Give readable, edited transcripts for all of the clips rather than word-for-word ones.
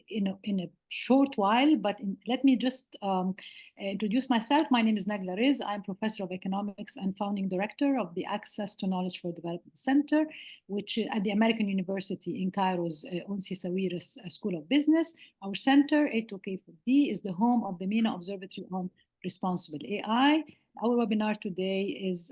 in a short while, but let me just introduce myself. My name is Nagla Riz. I'm professor of economics and founding director of the Access to Knowledge for Development Center, which at the American University in Cairo's Unsi Sawiris School of Business. Our center, A2K4D, is the home of the MENA Observatory on Responsible AI. Our webinar today is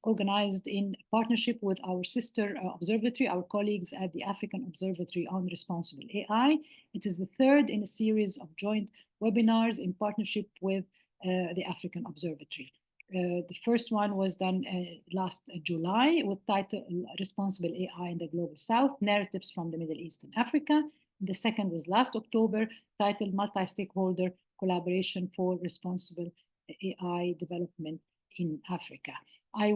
organized in partnership with our sister observatory, our colleagues at the African Observatory on Responsible AI. It is the third in a series of joint webinars in partnership with the African Observatory. The first one was done last July with title Responsible AI in the Global South, Narratives from the Middle East and Africa. The second was last October, titled Multi-Stakeholder Collaboration for Responsible AI Development in Africa. I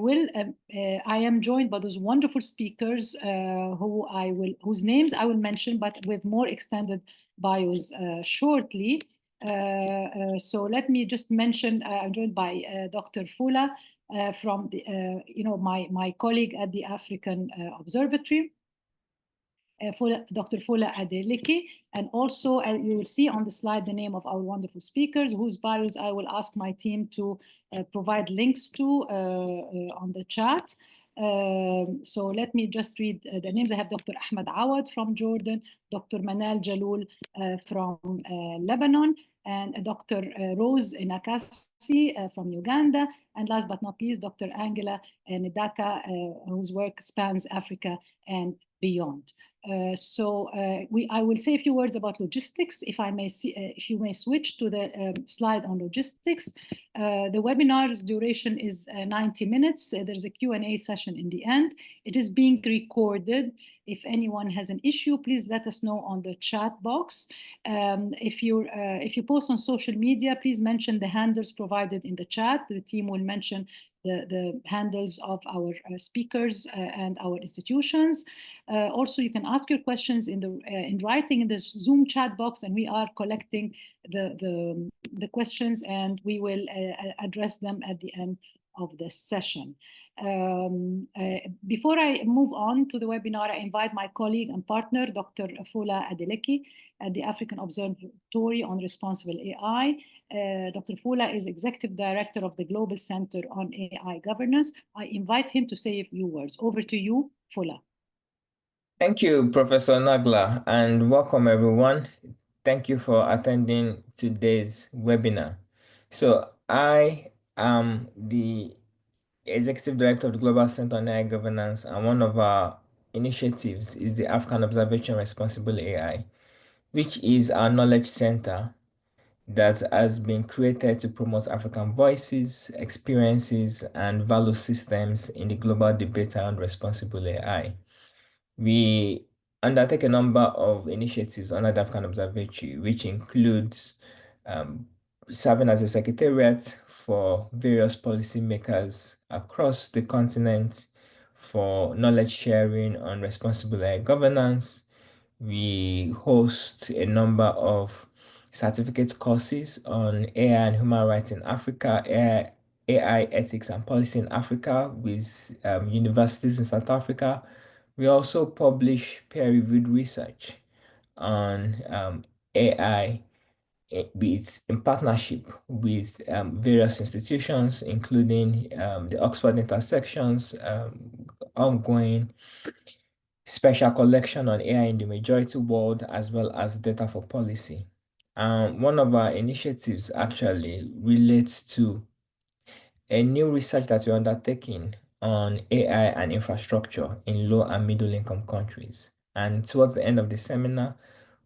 am joined by those wonderful speakers whose names I will mention, but with more extended bios shortly. So let me just mention, I'm joined by Dr. Fula from the, my colleague at the African Observatory. Dr. Fola Adeleke, and also you will see on the slide the name of our wonderful speakers, whose bios I will ask my team to provide links to on the chat. So let me just read the names. I have Dr. Ahmed Awad from Jordan, Dr. Manal Jalul from Lebanon, and Dr. Rose Nakasi from Uganda, and last but not least, Dr. Angela Nidaka, whose work spans Africa and beyond. I will say a few words about logistics. If you may switch to the slide on logistics. The webinar's duration is 90 minutes. There's a Q&A session in the end. It is being recorded. If anyone has an issue, please let us know on the chat box. If you post on social media, please mention the handles provided in the chat. The team will mention the handles of our speakers and our institutions. Also, you can ask your questions in writing in the Zoom chat box, and we are collecting the questions, and we will address them at the end of the session. Before I move on to the webinar, I invite my colleague and partner, Dr. Fola Adeleke, at the African Observatory on Responsible AI. Dr. Fola is Executive Director of the Global Center on AI Governance. I invite him to say a few words. Over to you, Fola. Thank you, Professor Nagla, and welcome everyone. Thank you for attending today's webinar. So I am the Executive Director of the Global Center on AI Governance, and one of our initiatives is the African Observatory on Responsible AI, which is our knowledge center that has been created to promote African voices, experiences, and value systems in the global debate around responsible AI. We undertake a number of initiatives under the African Observatory, which includes serving as a secretariat for various policymakers across the continent for knowledge sharing on responsible AI governance. We host a number of certificate courses on AI and human rights in Africa, AI ethics and policy in Africa with universities in South Africa. We also publish peer-reviewed research on AI in partnership with various institutions, including the Oxford Intersections, ongoing special collection on AI in the majority world, as well as data for policy. One of our initiatives actually relates to a new research that we're undertaking on AI and infrastructure in low and middle income countries. And towards the end of the seminar,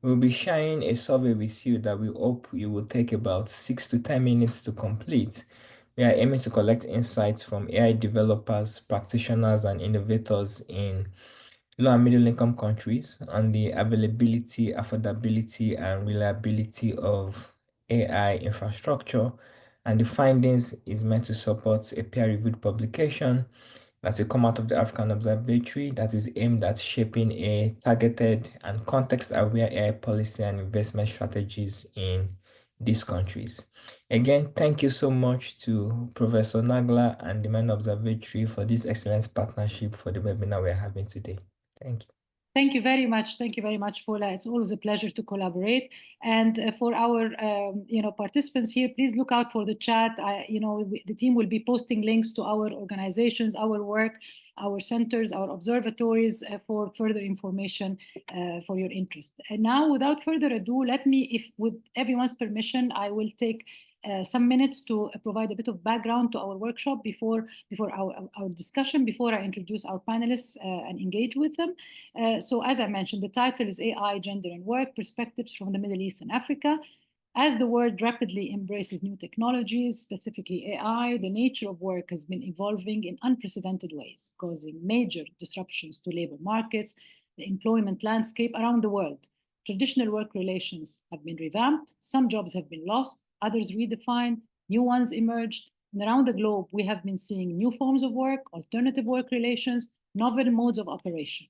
we'll be sharing a survey with you that we hope you will take about 6 to 10 minutes to complete. We are aiming to collect insights from AI developers, practitioners, and innovators in low and middle income countries on the availability, affordability, and reliability of AI infrastructure. And the findings is meant to support a peer-reviewed publication that will come out of the African Observatory that is aimed at shaping a targeted and context-aware AI policy and investment strategies in these countries. Again, thank you so much to Professor Nagla and the MENA Observatory for this excellent partnership for the webinar we're having today. Thank you. Thank you very much. Thank you very much, Paula. It's always a pleasure to collaborate. And for our, participants here, please look out for the chat. The team will be posting links to our organizations, our work, our centers, our observatories for further information for your interest. And now, without further ado, let me, if with everyone's permission, I will take some minutes to provide a bit of background to our workshop before our discussion, before I introduce our panelists and engage with them. So as I mentioned, the title is AI, Gender and Work, Perspectives from the Middle East and Africa. As the world rapidly embraces new technologies, specifically AI, the nature of work has been evolving in unprecedented ways, causing major disruptions to labor markets, the employment landscape around the world. Traditional work relations have been revamped, some jobs have been lost, others redefined, new ones emerged. And around the globe, we have been seeing new forms of work, alternative work relations, novel modes of operation.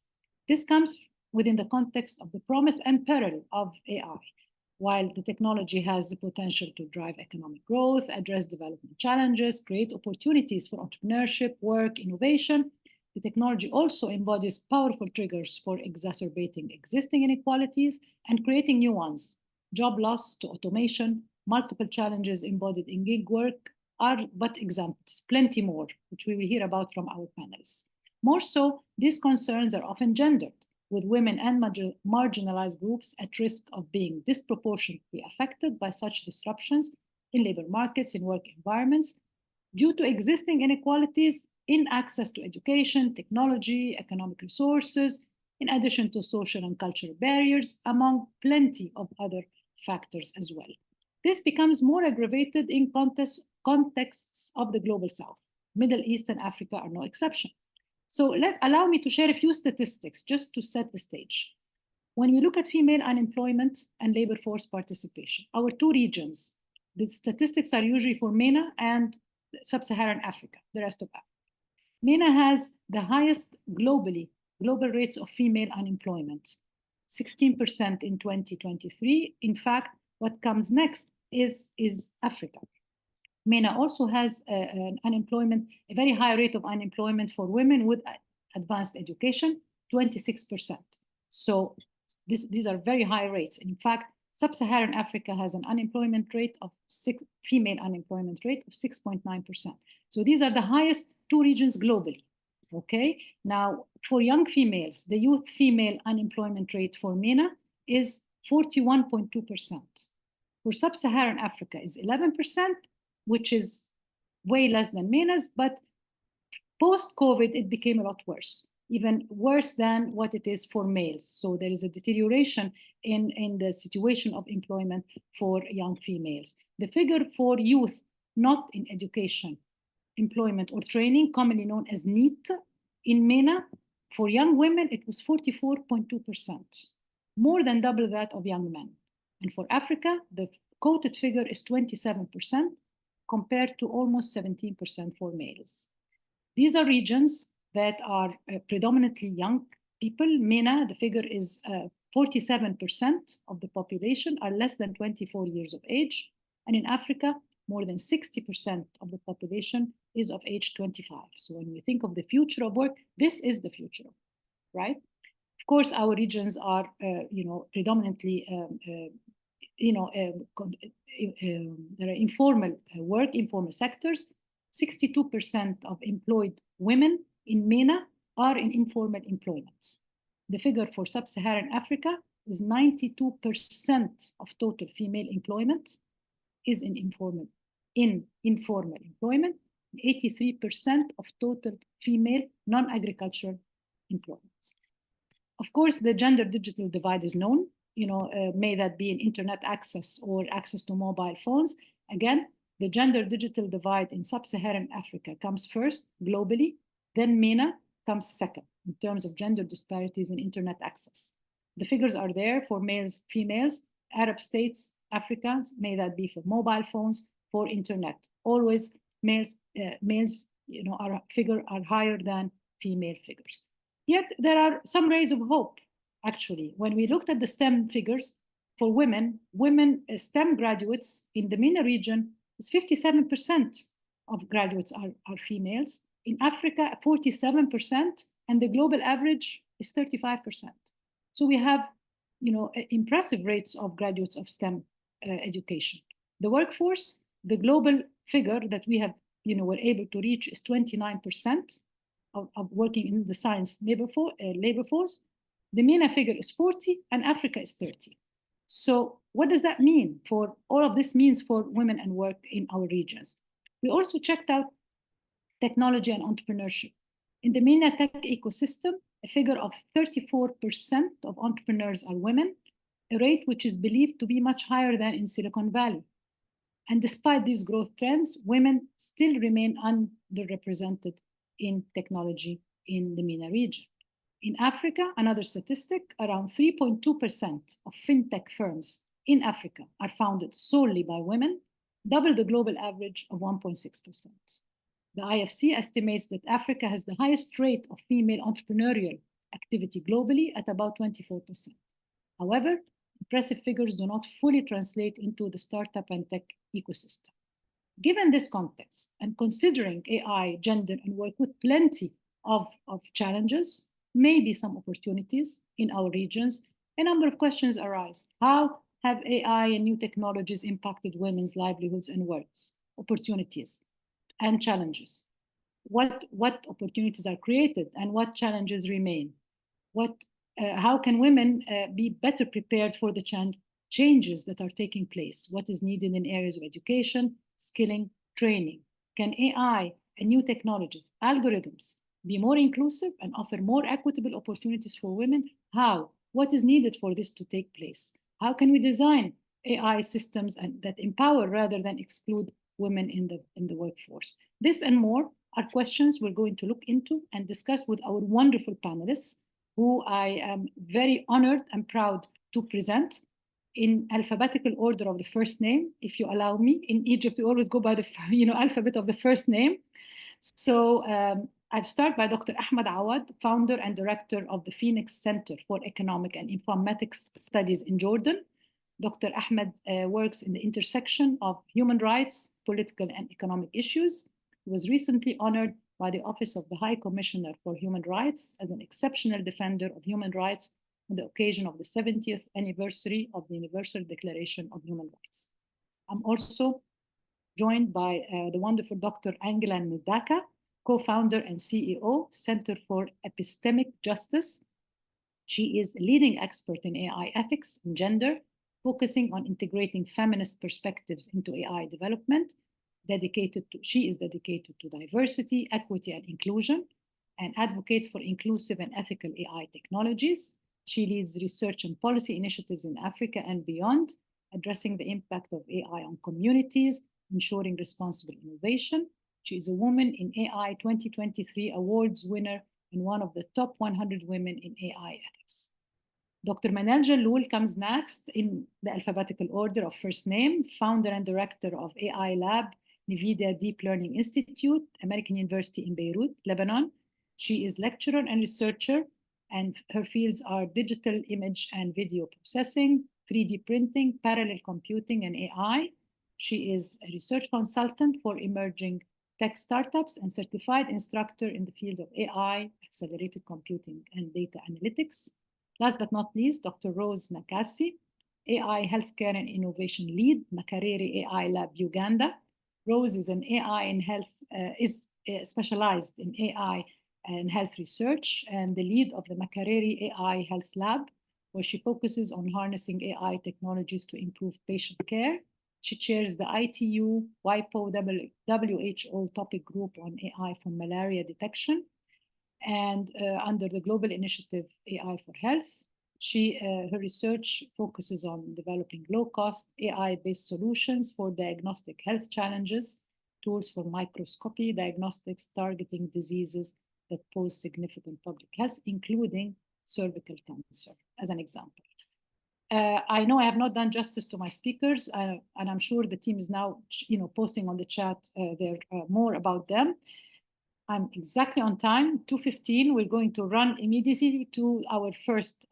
This comes within the context of the promise and peril of AI. While the technology has the potential to drive economic growth, address development challenges, create opportunities for entrepreneurship, work, innovation, the technology also embodies powerful triggers for exacerbating existing inequalities and creating new ones. Job loss to automation, multiple challenges embodied in gig work are but examples, plenty more, which we will hear about from our panelists. More so, these concerns are often gendered, with women and marginalized groups at risk of being disproportionately affected by such disruptions in labor markets, in work environments, due to existing inequalities in access to education, technology, economic resources, in addition to social and cultural barriers, among plenty of other factors as well. This becomes more aggravated in contexts of the global South. Middle East and Africa are no exception. So allow me to share a few statistics just to set the stage. When we look at female unemployment and labor force participation, our two regions, the statistics are usually for MENA and Sub-Saharan Africa, the rest of Africa. MENA has the highest global rates of female unemployment, 16% in 2023. In fact, what comes next is Africa. MENA also has an unemployment, a very high rate of unemployment for women with advanced education, 26%. So these are very high rates. In fact, Sub-Saharan Africa has an unemployment rate of female unemployment rate of 6.9%. So these are the highest two regions globally. Okay. Now, for young females, the youth female unemployment rate for MENA is 41.2%. For Sub-Saharan Africa is 11%, which is way less than MENA's, but post-COVID, it became a lot worse, even worse than what it is for males. So there is a deterioration in the situation of employment for young females. The figure for youth not in education, employment, or training, commonly known as NEET, in MENA, for young women, it was 44.2%, more than double that of young men. And for Africa, the quoted figure is 27%, compared to almost 17% for males. These are regions that are predominantly young people. MENA, the figure is 47% of the population are less than 24 years of age. And in Africa, more than 60% of the population is of age 25. So when we think of the future of work, this is the future, right? Of course, our regions are, predominantly, there are informal work, informal sectors. 62% of employed women in MENA are in informal employment. The figure for Sub-Saharan Africa is 92% of total female employment is in informal employment, 83% of total female non-agricultural employment. Of course, the gender digital divide is known, may that be in internet access or access to mobile phones. Again, the gender digital divide in Sub-Saharan Africa comes first globally, then MENA comes second in terms of gender disparities in internet access. The figures are there for males, females, Arab states, Africa, may that be for mobile phones, for internet. Always males, are higher than female figures. Yet there are some rays of hope, actually. When we looked at the STEM figures for women STEM graduates in the MENA region is 57% of graduates are females. In Africa, 47%, and the global average is 35%. So we have, impressive rates of graduates of STEM education. The workforce, the global figure that we have, were able to reach is 29% of working in the science labor force. The MENA figure is 40 and Africa is 30. So what does that mean for all of this means for women and work in our regions? We also checked out technology and entrepreneurship. In the MENA tech ecosystem, a figure of 34% of entrepreneurs are women, a rate which is believed to be much higher than in Silicon Valley. And despite these growth trends, women still remain underrepresented in technology in the MENA region. In Africa, another statistic, around 3.2% of fintech firms in Africa are founded solely by women, double the global average of 1.6%. The IFC estimates that Africa has the highest rate of female entrepreneurial activity globally at about 24%. However, impressive figures do not fully translate into the startup and tech ecosystem. Given this context, and considering AI, gender, and work with plenty of challenges, maybe some opportunities in our regions, a number of questions arise. How have AI and new technologies impacted women's livelihoods and works, opportunities, and challenges? What opportunities are created and what challenges remain? How can women be better prepared for the changes that are taking place? What is needed in areas of education, skilling, training? Can AI and new technologies, algorithms, be more inclusive and offer more equitable opportunities for women? How? What is needed for this to take place? How can we design AI systems that empower rather than exclude women in the workforce? This and more are questions we're going to look into and discuss with our wonderful panelists, who I am very honored and proud to present in alphabetical order of the first name, if you allow me. In Egypt, we always go by the alphabet of the first name. So I'll start by Dr. Ahmed Awad, founder and director of the Phoenix Center for Economic and Informatics Studies in Jordan. Dr. Ahmed works in the intersection of human rights, political and economic issues. He was recently honored by the Office of the High Commissioner for Human Rights as an exceptional defender of human rights on the occasion of the 70th anniversary of the Universal Declaration of Human Rights. I'm also joined by the wonderful Dr. Angela Ndaka, co-founder and CEO, Center for Epistemic Justice. She is a leading expert in AI ethics and gender, focusing on integrating feminist perspectives into AI development. She is dedicated to diversity, equity, and inclusion, and advocates for inclusive and ethical AI technologies. She leads research and policy initiatives in Africa and beyond, addressing the impact of AI on communities, ensuring responsible innovation. She is a Woman in AI 2023 Awards winner and one of the top 100 women in AI ethics. Dr. Manal Jalloul comes next in the alphabetical order of first name, founder and director of AI Lab, NVIDIA Deep Learning Institute, American University in Beirut, Lebanon. She is lecturer and researcher, and her fields are digital image and video processing, 3D printing, parallel computing, and AI. She is a research consultant for emerging tech startups and certified instructor in the fields of AI, accelerated computing, and data analytics. Last but not least, Dr. Rose Nakasi, AI Healthcare and Innovation Lead, Makerere AI Lab, Uganda. Rose is an AI in health, specialized in AI and health research, and the lead of the Makerere AI Health Lab, where she focuses on harnessing AI technologies to improve patient care. She chairs the ITU WIPO WHO topic group on AI for malaria detection, and under the global initiative AI for Health. Her research focuses on developing low-cost AI-based solutions for diagnostic health challenges, tools for microscopy diagnostics targeting diseases that pose significant public health, including cervical cancer, as an example. I know I have not done justice to my speakers, and I'm sure the team is now, posting on the chat more about them. I'm exactly on time, 2:15. We're going to run immediately to our first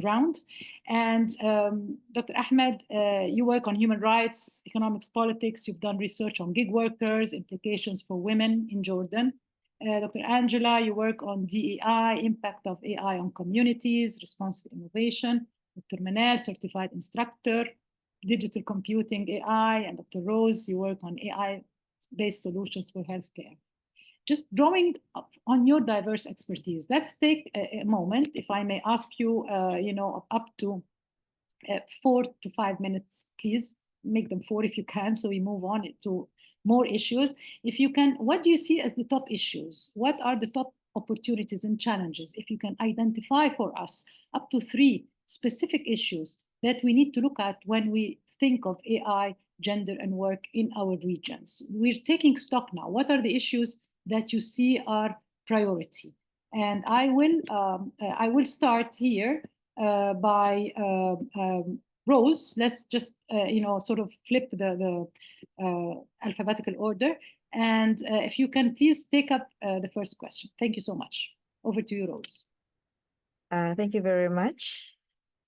round. And Dr. Ahmed, you work on human rights, economics, politics. You've done research on gig workers, implications for women in Jordan. Dr. Angela, you work on DEI, impact of AI on communities, responsible innovation. Dr. Manal, certified instructor, digital computing AI. And Dr. Rose, you work on AI-based solutions for healthcare. Just drawing on your diverse expertise, let's take a moment, if I may ask you, up to 4 to 5 minutes, please make them 4 if you can, so we move on to more issues. If you can, what do you see as the top issues? What are the top opportunities and challenges? If you can identify for us up to 3 specific issues that we need to look at when we think of AI, gender, and work in our regions. We're taking stock now. What are the issues that you see are priority? And I will start here by Rose. Let's just sort of flip the alphabetical order. And if you can please take up the first question. Thank you so much. Over to you, Rose. Thank you very much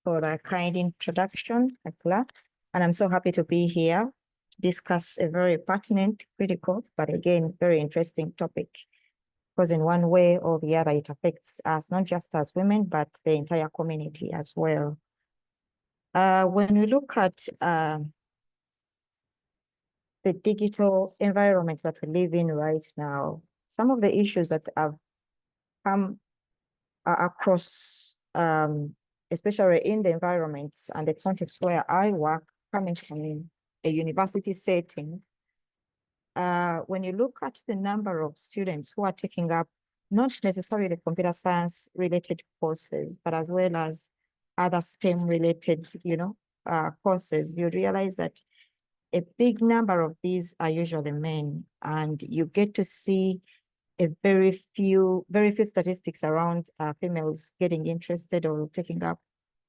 for a kind introduction, Akla. And I'm so happy to be here to discuss a very pertinent, critical, but again, very interesting topic. Because in one way or the other, it affects us, not just as women, but the entire community as well. When we look at the digital environment that we live in right now, some of the issues that have come across, especially in the environments and the context where I work, coming from a university setting, when you look at the number of students who are taking up not necessarily computer science related courses, but as well as other STEM related, courses, you realize that a big number of these are usually men, and you get to see a very few statistics around females getting interested or taking up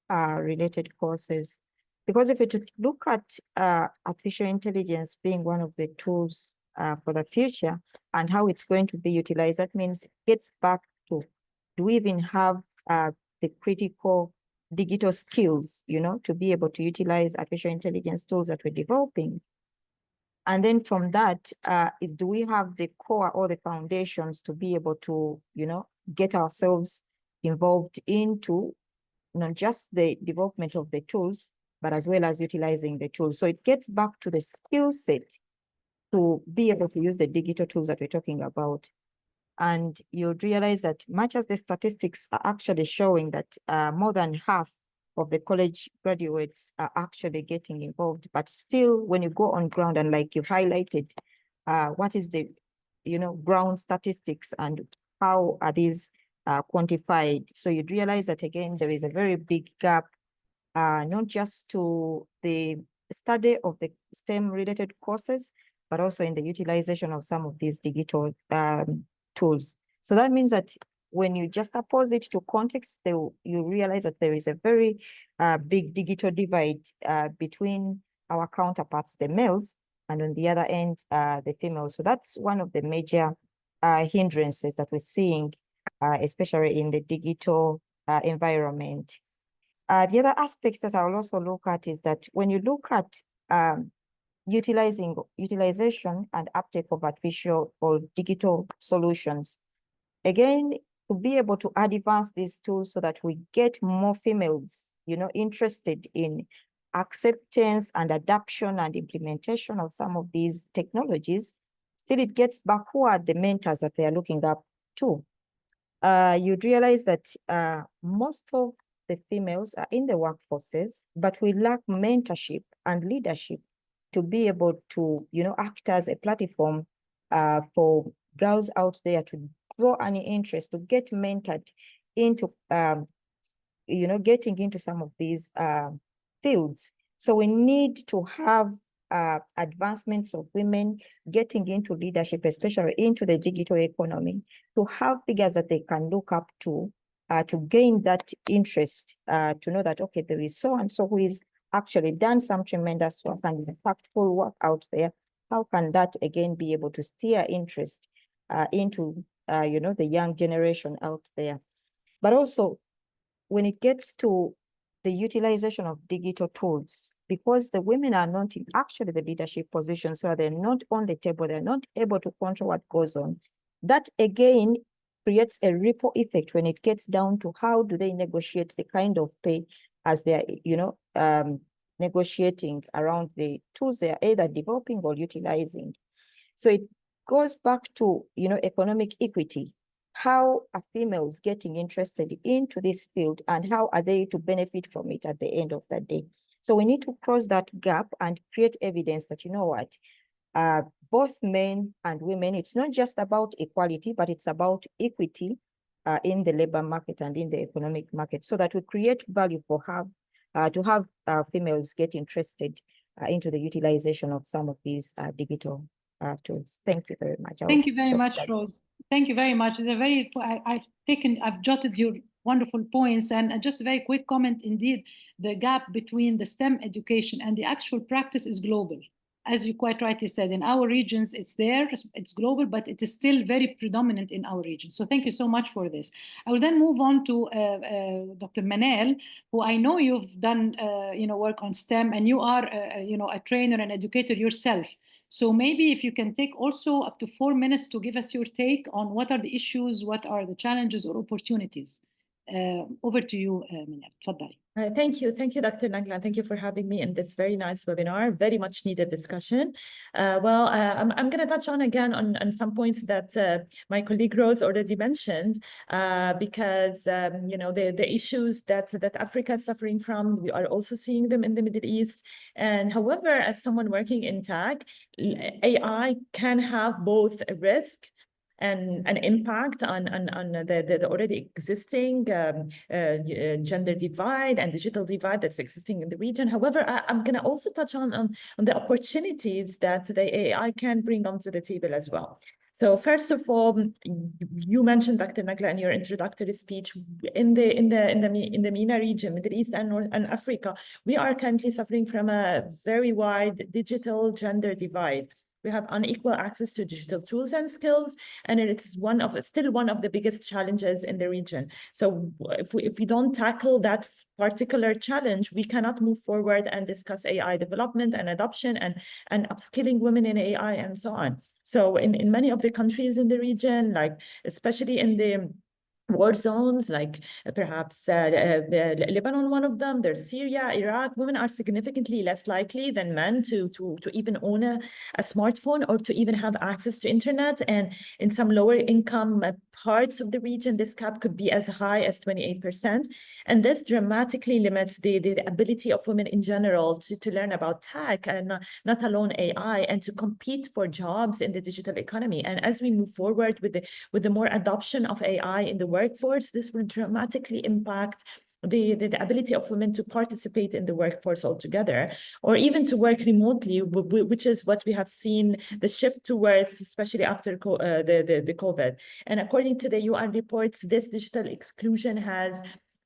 related courses. Because if you look at artificial intelligence being one of the tools for the future and how it's going to be utilized, that means it gets back to, do we even have the critical digital skills, to be able to utilize artificial intelligence tools that we're developing? And then from that, do we have the core or the foundations to be able to, get ourselves involved into not just the development of the tools, but as well as utilizing the tools. So it gets back to the skill set to be able to use the digital tools that we're talking about. And you'd realize that much as the statistics are actually showing that more than half of the college graduates are actually getting involved, but still when you go on ground and like you've highlighted, what is the, ground statistics and how are these quantified? So you'd realize that again, there is a very big gap, not just to the study of the STEM related courses, but also in the utilization of some of these digital tools. So that means that when you just oppose it to context, you realize that there is a very big digital divide between our counterparts, the males, and on the other end, the females. So that's one of the major hindrances that we're seeing, especially in the digital environment. The other aspects that I'll also look at is that when you look at utilization and uptake of artificial or digital solutions, again, to be able to advance these tools so that we get more females, interested in acceptance and adoption and implementation of some of these technologies, still it gets back who are the mentors that they are looking up to. You'd realize that most of the females are in the workforces, but we lack mentorship and leadership to be able to, act as a platform for girls out there to grow an interest, to get mentored into, getting into some of these fields. So we need to have advancements of women getting into leadership, especially into the digital economy, to have figures that they can look up to gain that interest, to know that, okay, there is so-and-so who is actually done some tremendous work and impactful work out there. How can that again be able to steer interest into, the young generation out there? But also when it gets to the utilization of digital tools, because the women are not in actually the leadership position, so they're not on the table, they're not able to control what goes on. that again creates a ripple effect when it gets down to how do they negotiate the kind of pay as they're, negotiating around the tools they're either developing or utilizing. So it goes back to, economic equity. How are females getting interested into this field, and how are they to benefit from it at the end of the day? So we need to close that gap and create evidence that, both men and women, it's not just about equality, but it's about equity in the labor market and in the economic market, so that we create value to have females get interested into the utilization of some of these digital tools. Thank you very much. Thank you very much, Rose. Thank you very much. It's a very, I've jotted your wonderful points, and just a very quick comment. Indeed, the gap between the STEM education and the actual practice is global. As you quite rightly said, in our regions, it's there, it's global, but it is still very predominant in our region. So thank you so much for this. I will then move on to Dr. Manel, who I know you've done, work on STEM, and you are, a trainer and educator yourself. So maybe if you can take also up to 4 minutes to give us your take on what are the issues, what are the challenges or opportunities. Over to you, Manel. Tfaddali. Thank you, Dr. Nagla. Thank you for having me in this very nice webinar, very much needed discussion. I'm going to touch on again on some points that my colleague Rose already mentioned, because the issues that Africa is suffering from, we are also seeing them in the Middle East. And however, as someone working in tech, AI can have both a risk and an impact on the already existing gender divide and digital divide that's existing in the region. However, I'm going to also touch on the opportunities that the AI can bring onto the table as well. So first of all, you mentioned, Dr. Nagla, in your introductory speech, in the MENA region, Middle East and Africa, we are currently suffering from a very wide digital gender divide. We have unequal access to digital tools and skills, and it is still one of the biggest challenges in the region. So if we don't tackle that particular challenge, we cannot move forward and discuss AI development and adoption and upskilling women in AI and so on. So in many of the countries in the region, like especially in the war zones, like perhaps Lebanon, one of them, there's Syria, Iraq, women are significantly less likely than men to even own a smartphone or to even have access to internet. And in some lower income parts of the region, this gap could be as high as 28%. And this dramatically limits the ability of women in general to learn about tech, and not alone AI, and to compete for jobs in the digital economy. And as we move forward with the more adoption of AI in the workforce, this will dramatically impact the ability of women to participate in the workforce altogether, or even to work remotely, which is what we have seen the shift towards, especially after the COVID. And according to the UN reports, this digital exclusion has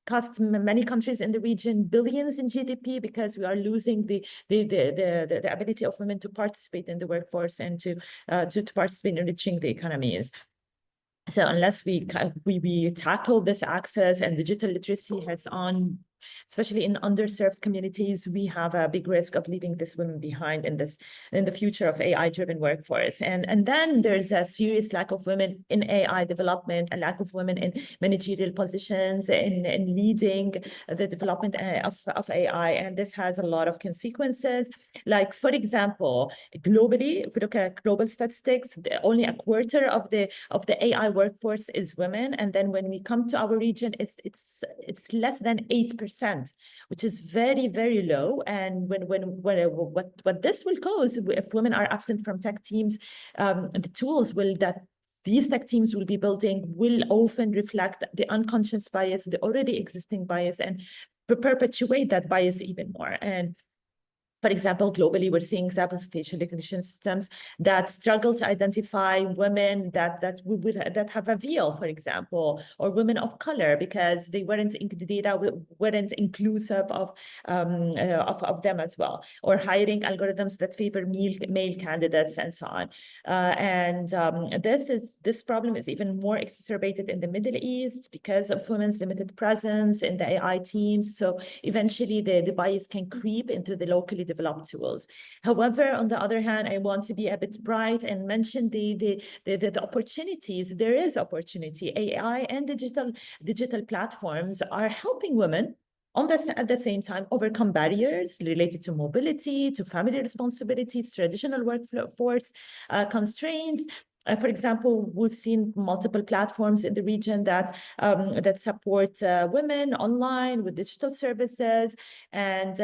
cost many countries in the region billions in GDP, because we are losing the ability of women to participate in the workforce and to participate in enriching the economies. So unless we tackle this access and digital literacy heads on, especially in underserved communities, we have a big risk of leaving these women behind in the future of AI-driven workforce. And then there's a serious lack of women in AI development, a lack of women in managerial positions, in leading the development of AI. And this has a lot of consequences. Like, for example, globally, if we look at global statistics, only a quarter of the AI workforce is women. And then when we come to our region, it's less than 8%. Which is very, very low. And what this will cause, if women are absent from tech teams, the tools that these tech teams will be building will often reflect the unconscious bias, the already existing bias, and perpetuate that bias even more. And for example, globally, we're seeing examples of facial recognition systems that struggle to identify women that have a veil, for example, or women of color, because the data weren't inclusive of them as well, or hiring algorithms that favor male candidates and so on. This problem is even more exacerbated in the Middle East because of women's limited presence in the AI teams. So eventually, the bias can creep into the locally developed tools. However, on the other hand, I want to be a bit bright and mention the opportunities. There is opportunity. AI and digital platforms are helping women at the same time overcome barriers related to mobility, to family responsibilities, traditional workforce constraints. For example, we've seen multiple platforms in the region that support women online with digital services, and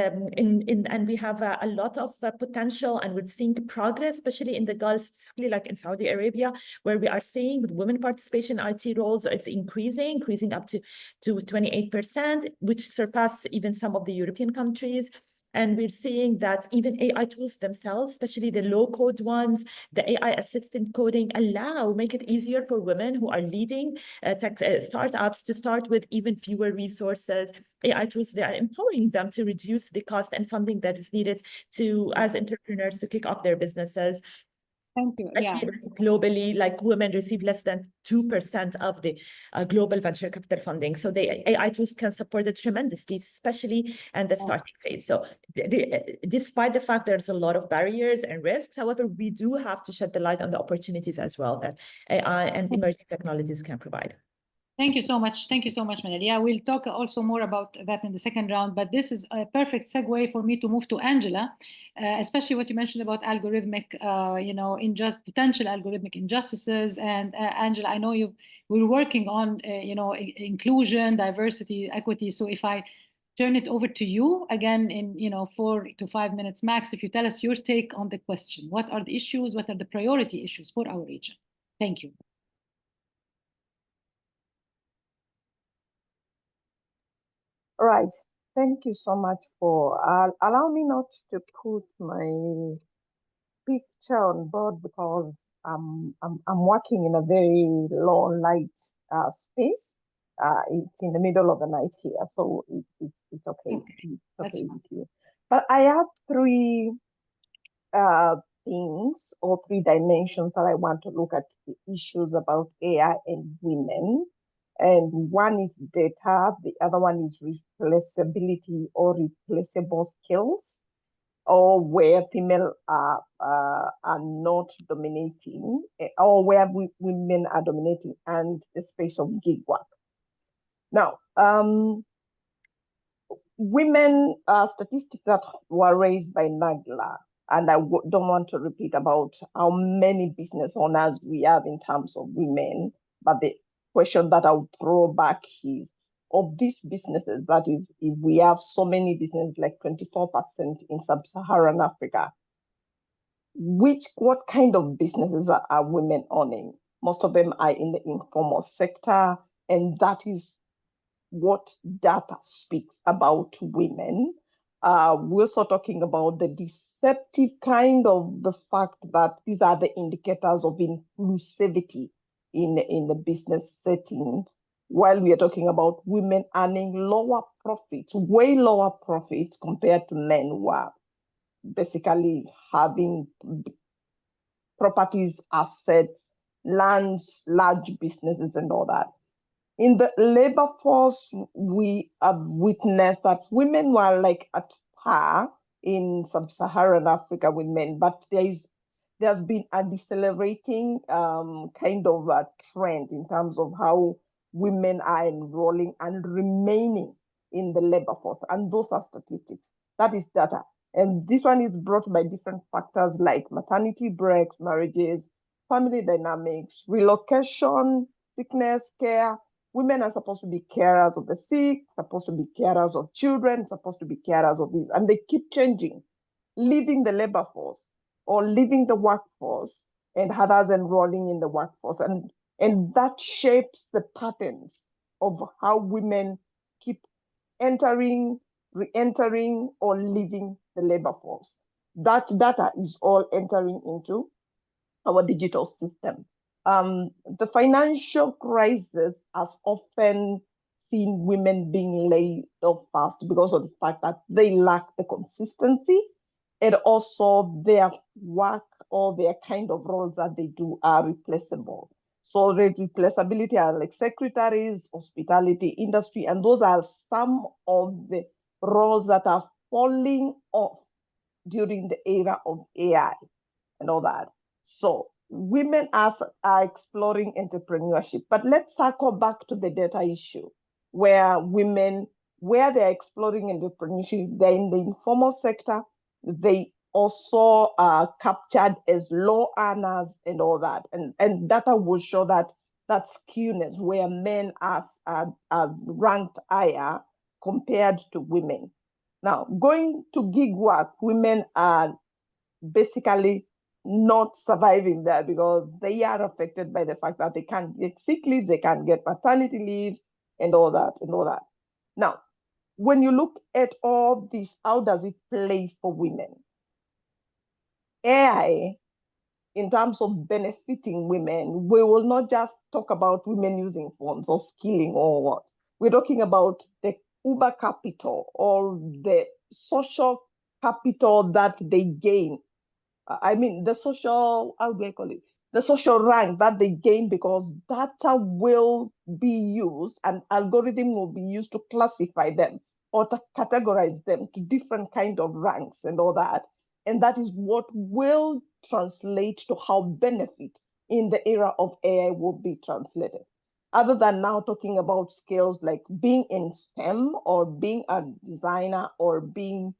we have a lot of potential, and we're seeing progress, especially in the Gulf, specifically like in Saudi Arabia, where we are seeing with women participation in IT roles, it's increasing up to 28%, which surpass even some of the European countries. And we're seeing that even AI tools themselves, especially the low-code ones, the AI assistant coding, make it easier for women who are leading tech startups to start with even fewer resources. AI tools, they are empowering them to reduce the cost and funding that is needed as entrepreneurs to kick off their businesses. Thank you. Especially globally, like women receive less than 2% of the global venture capital funding. So the AI tools can support it tremendously, especially in the starting phase. So despite the fact there's a lot of barriers and risks, however, we do have to shed the light on the opportunities as well that AI and emerging technologies can provide. Thank you so much. Thank you so much, Manal. Yeah, we'll talk also more about that in the second round, but this is a perfect segue for me to move to Angela, especially what you mentioned about algorithmic, potential algorithmic injustices. And Angela, I know we're working on, inclusion, diversity, equity. So if I turn it over to you again in 4 to 5 minutes max, if you tell us your take on the question, what are the issues, what are the priority issues for our region? Thank you. Right. Thank you so much for allow me not to put my picture on board because I'm working in a very low light space. It's in the middle of the night here, so it's okay. It's okay with you. But I have three things or three dimensions that I want to look at the issues about AI and women. And one is data, the other one is replaceability or replaceable skills, or where female are not dominating, or where women are dominating, and the space of gig work. Now, women statistics that were raised by Nagla, and I don't want to repeat about how many business owners we have in terms of women, but the question that I'll throw back is, of these businesses, that if we have so many businesses, like 24% in sub-Saharan Africa, what kind of businesses are women owning? Most of them are in the informal sector, and that is what data speaks about women. We're also talking about the deceptive kind of the fact that these are the indicators of inclusivity in the business setting, while we are talking about women earning lower profits, way lower profits compared to men who are basically having properties, assets, lands, large businesses, and all that. In the labor force, we have witnessed that women were like at par in sub-Saharan Africa with men, but there's been a decelerating kind of a trend in terms of how women are enrolling and remaining in the labor force. And those are statistics. That is data. And this one is brought by different factors like maternity breaks, marriages, family dynamics, relocation, sickness, care. Women are supposed to be carers of the sick, supposed to be carers of children, supposed to be carers of this, and they keep changing, leaving the labor force or leaving the workforce, and others enrolling in the workforce. And that shapes the patterns of how women keep entering, re-entering, or leaving the labor force. That data is all entering into our digital system. The financial crisis has often seen women being laid off fast because of the fact that they lack the consistency, and also their work or their kind of roles that they do are replaceable. So the replaceability are like secretaries, hospitality industry, and those are some of the roles that are falling off during the era of AI and all that. So women are exploring entrepreneurship. But let's circle back to the data issue where they're exploring entrepreneurship, they're in the informal sector, they also are captured as low earners and all that. And data will show that skewness where men are ranked higher compared to women. Now, going to gig work, women are basically not surviving there because they are affected by the fact that they can't get sick leaves, they can't get paternity leaves, and all that. Now, when you look at all this, how does it play for women? AI, in terms of benefiting women, we will not just talk about women using phones or skilling or what. We're talking about the Uber capital or the social capital that they gain. I mean, the social, how do I call it? The social rank that they gain because data will be used and algorithm will be used to classify them or to categorize them to different kind of ranks and all that. And that is what will translate to how benefit in the era of AI will be translated. Other than now talking about skills like being in STEM or being a designer or being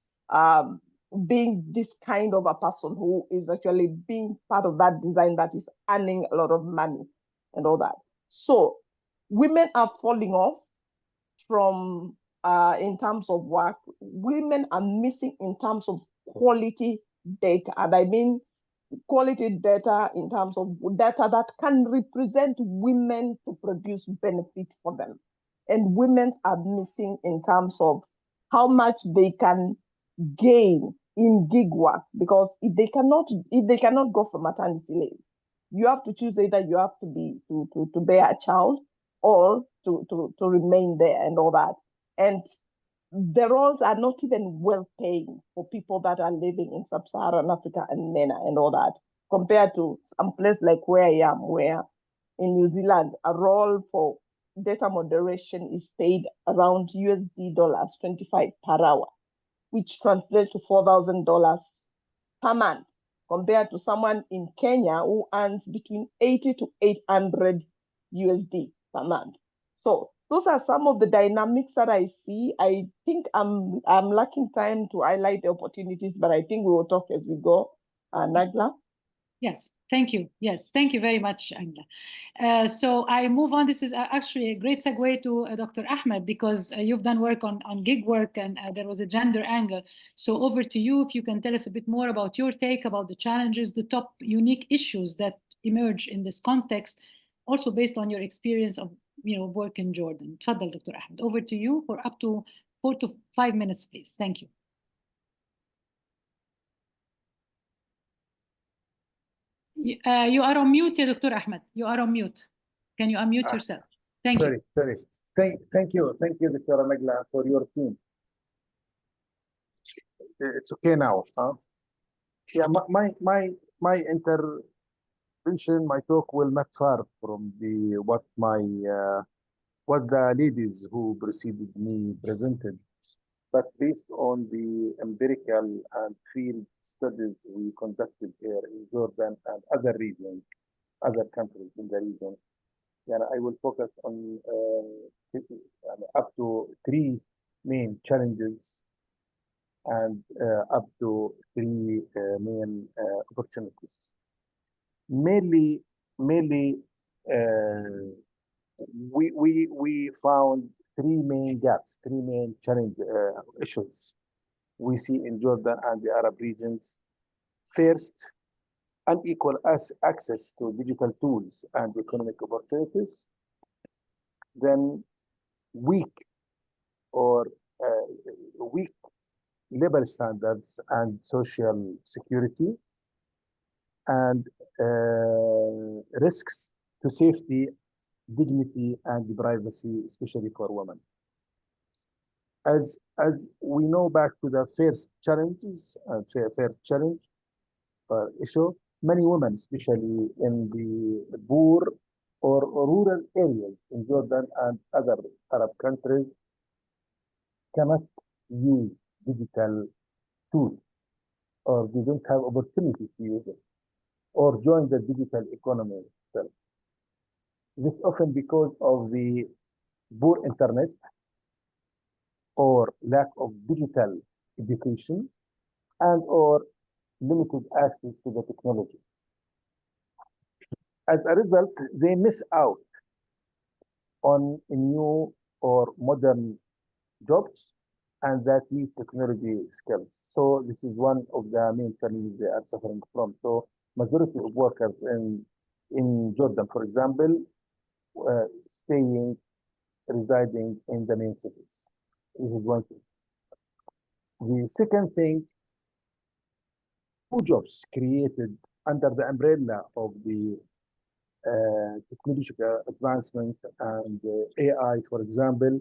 this kind of a person who is actually being part of that design that is earning a lot of money and all that. So women are falling off from in terms of work. Women are missing in terms of quality data. And I mean quality data in terms of data that can represent women to produce benefit for them. And women are missing in terms of how much they can gain in gig work, because if they cannot go for maternity leave, you have to choose either you have to be to bear a child or to remain there and all that. And the roles are not even well paying for people that are living in sub-Saharan Africa and MENA and all that, compared to some place like where I am, where in New Zealand, a role for data moderation is paid around USD dollars 25 per hour, which translates to $4,000 per month, compared to someone in Kenya who earns between 80 to 800 USD per month. So those are some of the dynamics that I see. I think I'm lacking time to highlight the opportunities, but I think we will talk as we go. Nagla? Yes, thank you. Yes, thank you very much, Angela. So I move on. This is actually a great segue to Dr. Ahmed, because you've done work on gig work, and there was a gender angle. So over to you, if you can tell us a bit more about your take about the challenges, the top unique issues that emerge in this context, also based on your experience of work in Jordan. Tfaddal, Dr. Ahmed. Over to you for up to 4 to 5 minutes, please. Thank you. You are on mute, Dr. Ahmed. You are on mute. Can you unmute yourself? Thank you. Sorry. Thank you, Dr. Nagla, for your team. It's okay now, huh? Yeah, my intervention, my talk will not far from what the ladies who preceded me presented, but based on the empirical and field studies we conducted here in Jordan and other regions, other countries in the region, I will focus on up to 3 main challenges and up to 3 main opportunities. Mainly, we found 3 main gaps, 3 main challenge issues we see in Jordan and the Arab regions. First, unequal access to digital tools and economic opportunities. Then weak labor standards and social security, and risks to safety, dignity, and privacy, especially for women. As we know, back to the first challenges, first challenge issue, many women, especially in the poor or rural areas in Jordan and other Arab countries, cannot use digital tools. or they don't have opportunity to use it, or join the digital economy itself. This often because of the poor internet or lack of digital education and or limited access to the technology. As a result, they miss out on new or modern jobs and that need technology skills. So this is one of the main challenges they are suffering from. So majority of workers in Jordan, for example, residing in the main cities. This is one thing. The second thing, new jobs created under the umbrella of the technological advancement and AI, for example,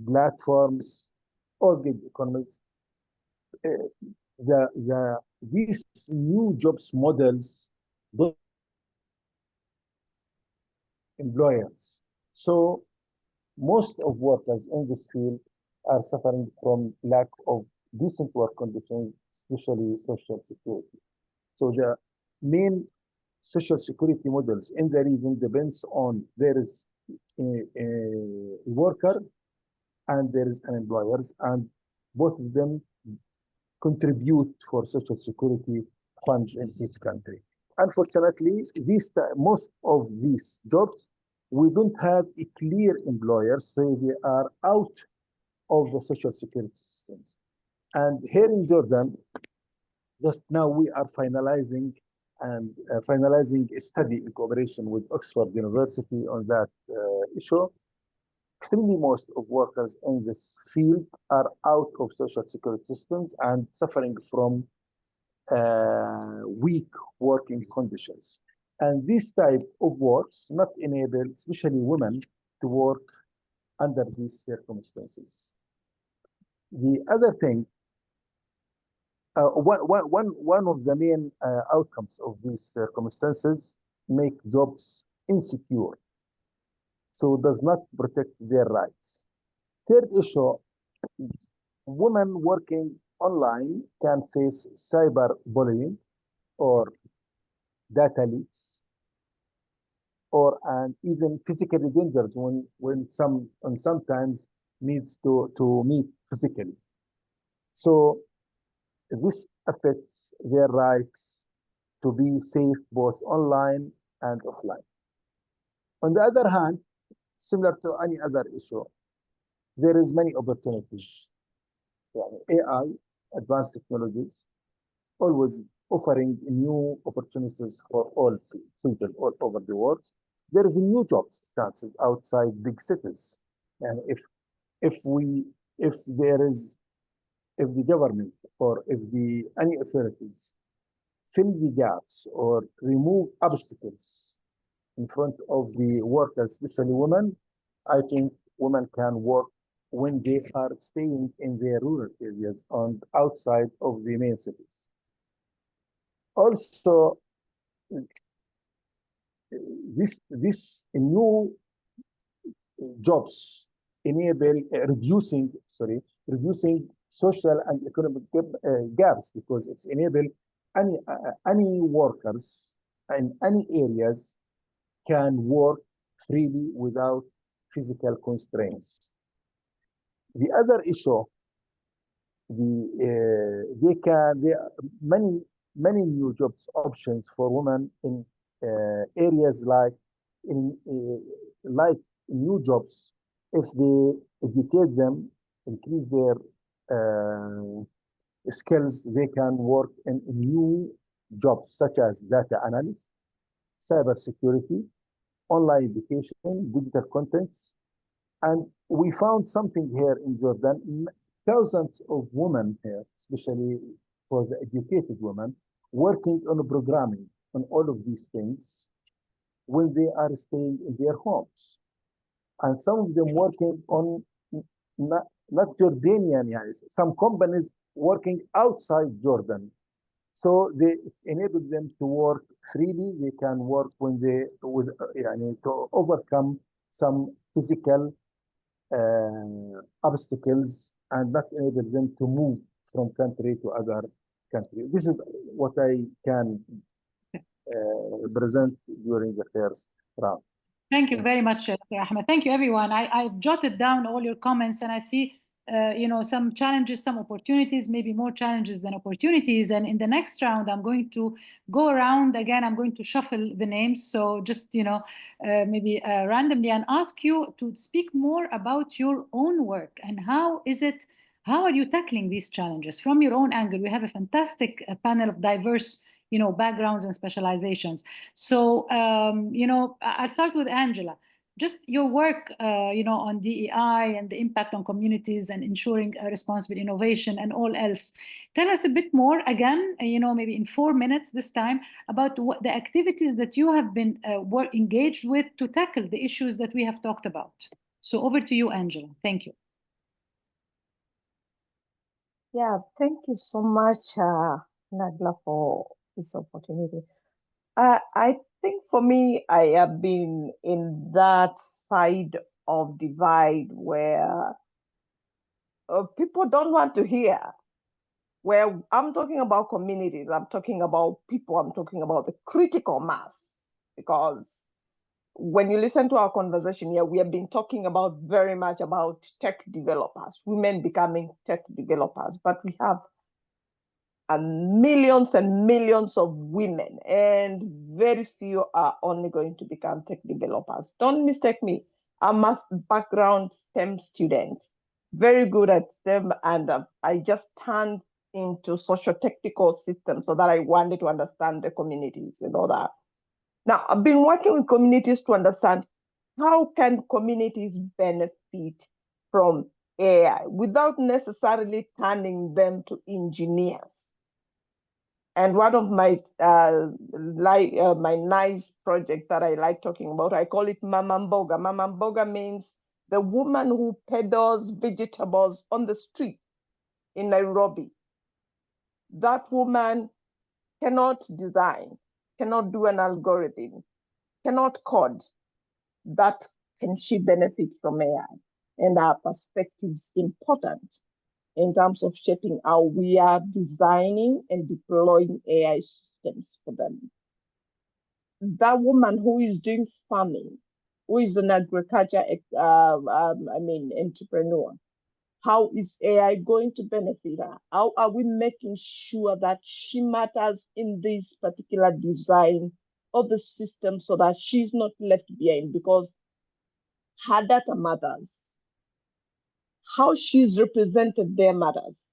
platforms or gig economies. These new jobs models don't employers. So most of workers in this field are suffering from lack of decent work conditions, especially social security. So the main social security models in the region depends on there is a worker and there is an employers, and both of them contribute for social security funds in each country. Unfortunately, most of these jobs, we don't have a clear employer, so they are out of the social security systems. And here in Jordan, just now we are finalizing a study in cooperation with Oxford University on that issue. Extremely most of workers in this field are out of social security systems and suffering from weak working conditions. And this type of works not enable, especially women, to work under these circumstances. The other thing, one of the main outcomes of these circumstances make jobs insecure, so does not protect their rights. Third issue, women working online can face cyberbullying or data leaks or and even physical dangers when sometimes needs to meet physically. So this affects their rights to be safe both online and offline. On the other hand, similar to any other issue, there is many opportunities. AI, advanced technologies, always offering new opportunities for all people all over the world. There is new jobs chances outside big cities, and if the government or if any authorities fill the gaps or remove obstacles in front of the workers, especially women, I think women can work when they are staying in their rural areas and outside of the main cities. Also, this new jobs enable reducing social and economic gaps, because it's enable any workers in any areas can work freely without physical constraints. The other issue, there are many new jobs options for women in areas like new jobs. If they educate them, increase their skills, they can work in new jobs such as data analyst, cyber security, online education, digital contents. And we found something here in Jordan. Thousands of women here, especially for the educated women, working on programming on all of these things when they are staying in their homes. And some of them working on not Jordanian, some companies working outside Jordan. So they enable them to work freely. They can work when to overcome some physical obstacles and not enable them to move from country to other country. This is what I can present during the first round. Thank you very much, Dr. Ahmed. Thank you, everyone. I've jotted down all your comments, and I see, some challenges, some opportunities, maybe more challenges than opportunities. And in the next round, I'm going to go around again. I'm going to shuffle the names, so just maybe randomly, and ask you to speak more about your own work and how are you tackling these challenges from your own angle? We have a fantastic panel of diverse backgrounds and specializations. So, I'll start with Angela. Just your work, on DEI and the impact on communities and ensuring responsible innovation and all else. Tell us a bit more, again, maybe in 4 minutes this time, about what the activities that you have been engaged with to tackle the issues that we have talked about. So over to you, Angela. Thank you. Yeah, thank you so much, Nagla, for this opportunity. I think for me, I have been in that side of divide where people don't want to hear. Where I'm talking about communities, I'm talking about people, I'm talking about the critical mass. Because when you listen to our conversation here, we have been talking about very much about tech developers, women becoming tech developers, but we have millions and millions of women, and very few are only going to become tech developers. Don't mistake me. I'm a background STEM student, very good at STEM, and I just turned into socio-technical systems so that I wanted to understand the communities and all that. Now, I've been working with communities to understand how can communities benefit from AI without necessarily turning them to engineers. And one of my my nice project that I like talking about, I call it Mama Mboga. Mama Mboga means the woman who peddles vegetables on the street in Nairobi. That woman cannot design, cannot do an algorithm, cannot code. That can she benefit from AI? And our perspectives important in terms of shaping how we are designing and deploying AI systems for them. That woman who is doing farming, who is an agriculture, entrepreneur, how is AI going to benefit her? How are we making sure that she matters in this particular design of the system so that she's not left behind? Because her data matters. How she's represented there matters.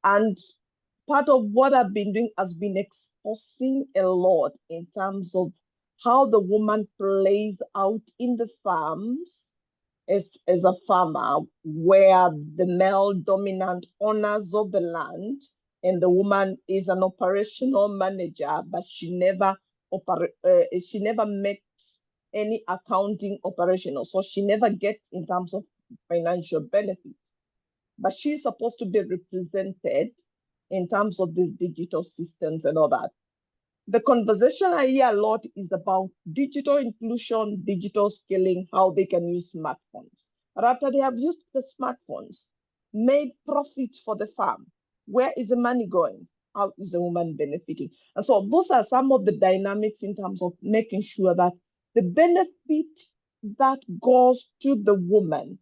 And part of what I've been doing has been exposing a lot in terms of how the woman plays out in the farms as a farmer, where the male dominant owners of the land and the woman is an operational manager, but she never makes any accounting operational, so she never gets in terms of financial benefits. But she's supposed to be represented in terms of these digital systems and all that. The conversation I hear a lot is about digital inclusion, digital skilling, how they can use smartphones. But after they have used the smartphones, made profit for the farm, where is the money going? How is the woman benefiting? And so those are some of the dynamics in terms of making sure that the benefit that goes to the woman,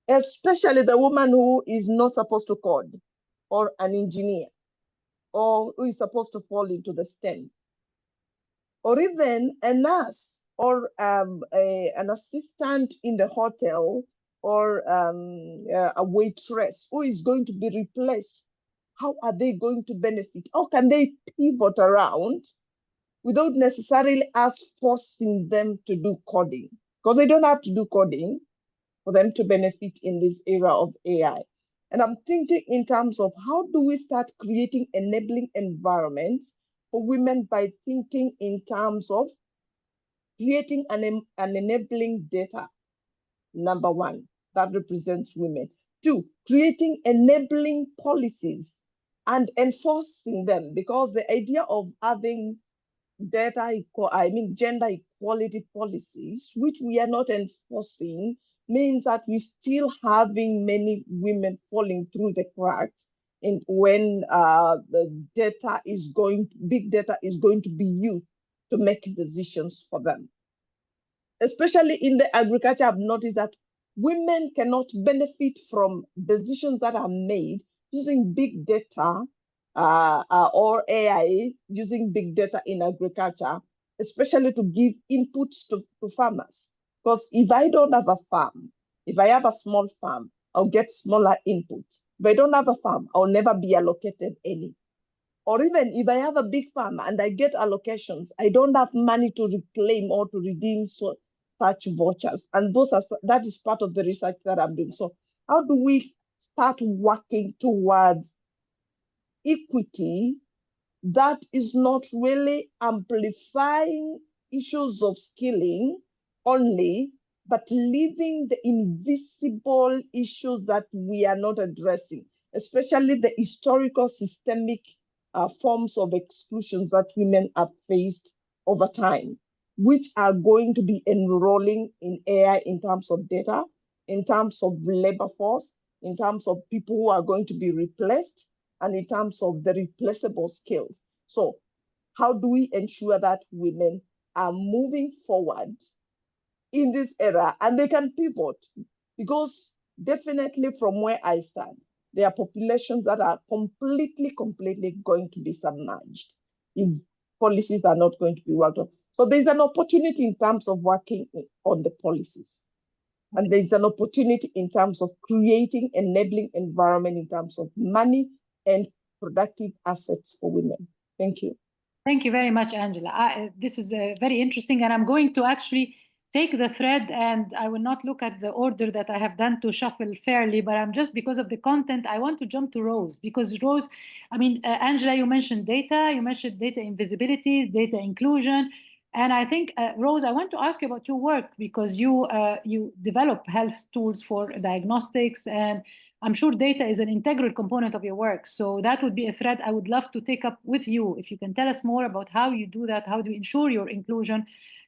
especially the woman who is not supposed to code, or an engineer, or who is supposed to fall into the STEM, or even a nurse, or an assistant in the hotel, or a waitress who is going to be replaced. How are they going to benefit? How can they pivot around without necessarily us forcing them to do coding? Because they don't have to do coding for them to benefit in this era of AI. And I'm thinking in terms of how do we start creating enabling environments for women by thinking in terms of creating an enabling data, number one, that represents women. Two, creating enabling policies and enforcing them, because the idea of having gender equality policies, which we are not enforcing, means that we're still having many women falling through the cracks when the big data is going to be used to make decisions for them. Especially in the agriculture, I've noticed that women cannot benefit from decisions that are made using big data or AI, using big data in agriculture, especially to give inputs to farmers. Because if I don't have a farm, if I have a small farm, I'll get smaller inputs. If I don't have a farm, I'll never be allocated any. Or even if I have a big farm and I get allocations, I don't have money to reclaim or to redeem such vouchers. And that is part of the research that I'm doing. So how do we start working towards equity that is not really amplifying issues of skilling only, but leaving the invisible issues that we are not addressing, especially the historical systemic forms of exclusions that women have faced over time, which are going to be enrolling in AI in terms of data, in terms of labor force, in terms of people who are going to be replaced, and in terms of the replaceable skills. So how do we ensure that women are moving forward in this era and they can pivot? Because definitely from where I stand, there are populations that are completely going to be submerged if policies are not going to be worked on. So there's an opportunity in terms of working on the policies. And there's an opportunity in terms of creating enabling environment in terms of money and productive assets for women. Thank you. Thank you very much, Angela. This is very interesting, and I'm going to actually take the thread, and I will not look at the order that I have done to shuffle fairly, but I'm just, because of the content, I want to jump to Rose, because Rose, I mean, Angela, you mentioned data invisibility, data inclusion, and I think, Rose, I want to ask you about your work, because you develop health tools for diagnostics, and I'm sure data is an integral component of your work. So that would be a thread I would love to take up with you. If you can tell us more about how you do that, how do you ensure your inclusion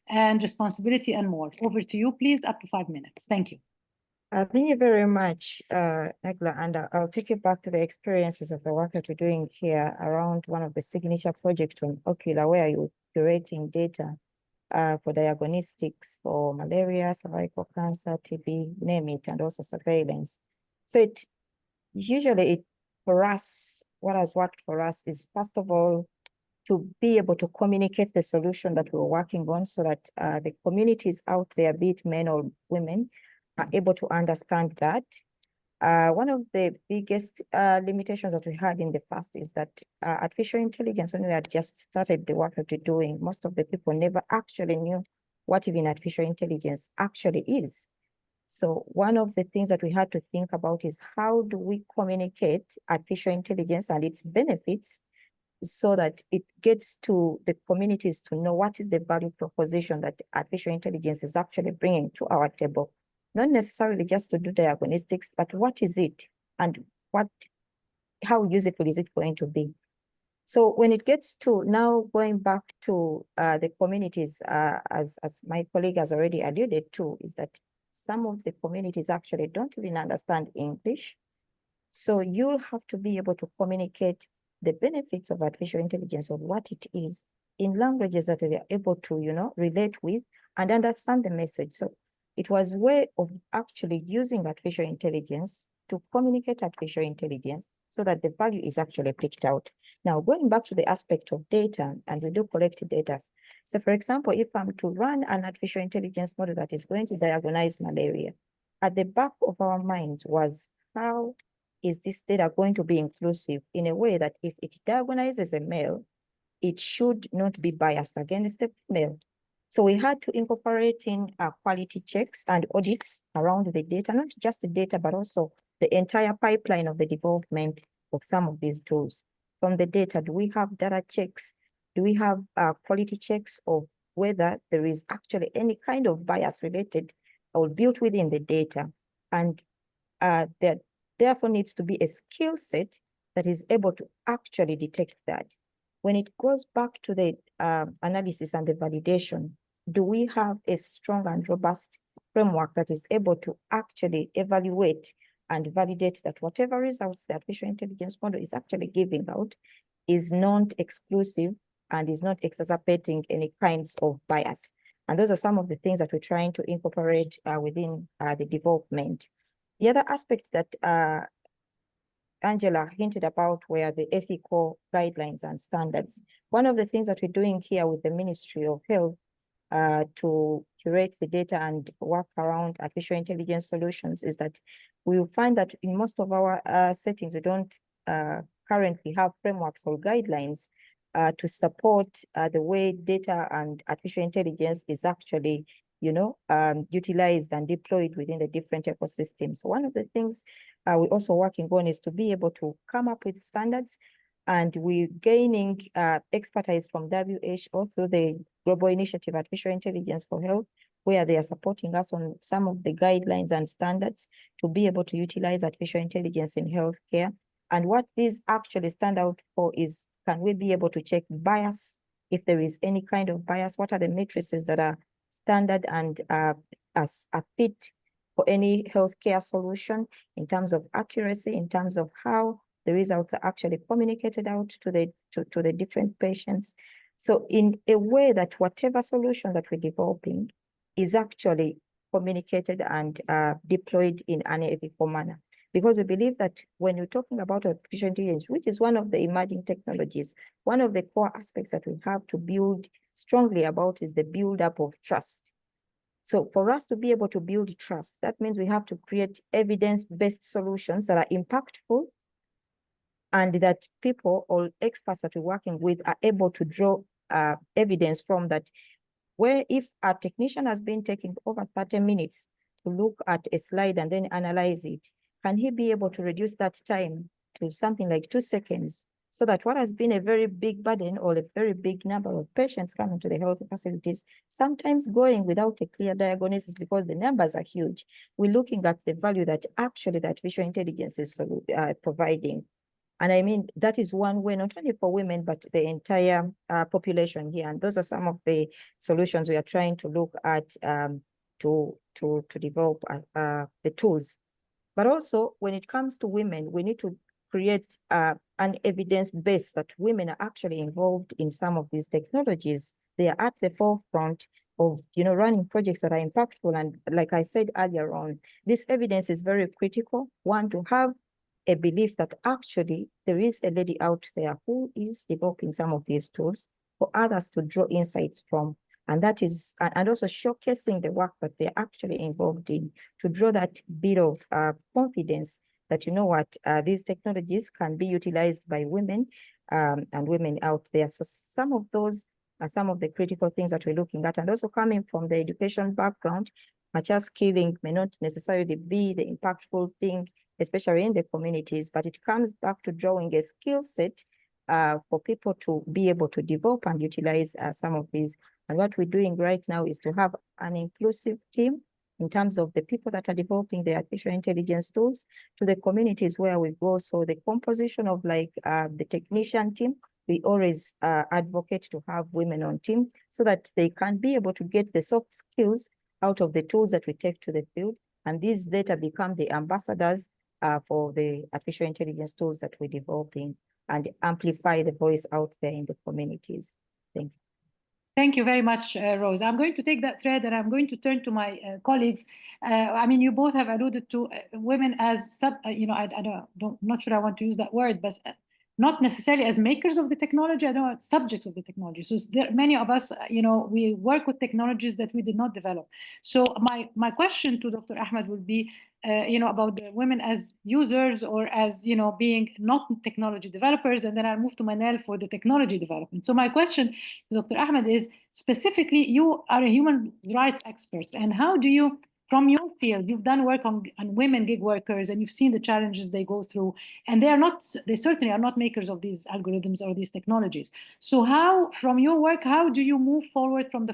and responsibility and more. Over to you, please, up to 5 minutes. Thank you. Thank you very much, Negla, and I'll take you back to the experiences of the work that we're doing here around one of the signature projects from Ocular, where you're curating data for diagnostics for malaria, cervical cancer, TB, name it, and also surveillance. So for us, what has worked for us is, first of all, to be able to communicate the solution that we're working on, so that the communities out there, be it men or women, are able to understand that. One of the biggest limitations that we had in the past is that artificial intelligence, when we had just started the work that we're doing, most of the people never actually knew what even artificial intelligence actually is. So one of the things that we had to think about is, how do we communicate artificial intelligence and its benefits so that it gets to the communities to know what is the value proposition that artificial intelligence is actually bringing to our table. Not necessarily just to do diagnostics, but what is it, and how useful is it going to be? So when it gets to now going back to the communities, as my colleague has already alluded to, is that some of the communities actually don't even understand English. So you'll have to be able to communicate the benefits of artificial intelligence, or what it is, in languages that they are able to, relate with and understand the message. So it was a way of actually using artificial intelligence to communicate artificial intelligence so that the value is actually picked out. Now, going back to the aspect of data, and we do collect data. So for example, if I'm to run an artificial intelligence model that is going to diagnose malaria, at the back of our minds was, how is this data going to be inclusive in a way that if it diagnoses a male, it should not be biased against the female? So we had to incorporate in quality checks and audits around the data, not just the data, but also the entire pipeline of the development of some of these tools. From the data, do we have data checks? Do we have quality checks of whether there is actually any kind of bias related or built within the data? And there therefore needs to be a skill set that is able to actually detect that. When it goes back to the analysis and the validation, do we have a strong and robust framework that is able to actually evaluate and validate that whatever results the artificial intelligence model is actually giving out is non-exclusive and is not exacerbating any kinds of bias. And those are some of the things that we're trying to incorporate within the development. The other aspects that Angela hinted about were the ethical guidelines and standards. One of the things that we're doing here with the Ministry of Health to curate the data and work around artificial intelligence solutions is that we will find that in most of our settings, we don't currently have frameworks or guidelines to support the way data and artificial intelligence is actually, utilized and deployed within the different ecosystems. So one of the things we're also working on is to be able to come up with standards, and we're gaining expertise from WHO through the Global Initiative Artificial Intelligence for Health, where they are supporting us on some of the guidelines and standards to be able to utilize artificial intelligence in healthcare. And what these actually stand out for is, can we be able to check bias? If there is any kind of bias, what are the matrices that are standard and as a fit for any healthcare solution in terms of accuracy, in terms of how the results are actually communicated out to the different patients. So in a way that whatever solution that we're developing is actually communicated and deployed in an ethical manner. Because we believe that when you're talking about artificial intelligence, which is one of the emerging technologies, one of the core aspects that we have to build strongly about is the build-up of trust. So for us to be able to build trust, that means we have to create evidence-based solutions that are impactful and that people or experts that we're working with are able to draw evidence from that. Where if a technician has been taking over 30 minutes to look at a slide and then analyze it, can he be able to reduce that time to something like 2 seconds, so that what has been a very big burden or a very big number of patients coming to the health facilities, sometimes going without a clear diagnosis because the numbers are huge, we're looking at the value that actually the artificial intelligence is providing. And I mean, that is one way, not only for women, but the entire population here. And those are some of the solutions we are trying to look at to develop the tools. But also, when it comes to women, we need to create an evidence base that women are actually involved in some of these technologies. They are at the forefront of running projects that are impactful. And like I said earlier on, this evidence is very critical. One, to have a belief that actually there is a lady out there who is developing some of these tools for others to draw insights from. And that is, and also showcasing the work that they're actually involved in to draw that bit of confidence that, these technologies can be utilized by women and women out there. So some of those are some of the critical things that we're looking at. And also coming from the education background, mature skilling may not necessarily be the impactful thing, especially in the communities, but it comes back to drawing a skill set for people to be able to develop and utilize some of these. And what we're doing right now is to have an inclusive team in terms of the people that are developing the artificial intelligence tools to the communities where we go. So the composition of the technician team, we always advocate to have women on team so that they can be able to get the soft skills out of the tools that we take to the field. And these data become the ambassadors for the artificial intelligence tools that we're developing and amplify the voice out there in the communities. Thank you. Thank you very much, Rose. I'm going to take that thread and I'm going to turn to my colleagues. I mean, you both have alluded to women as I'm not sure I want to use that word, but not necessarily as makers of the technology. I don't know, subjects of the technology. So there, many of us, we work with technologies that we did not develop. So my question to Dr. Ahmed would be, about the women as users or as, being not technology developers, and then I'll move to Manel for the technology development. So my question to Dr. Ahmed is, specifically, you are a human rights expert, and how do you, from your field, you've done work on women gig workers, and you've seen the challenges they go through, and they certainly are not makers of these algorithms or these technologies. So how, from your work, how do you move forward from the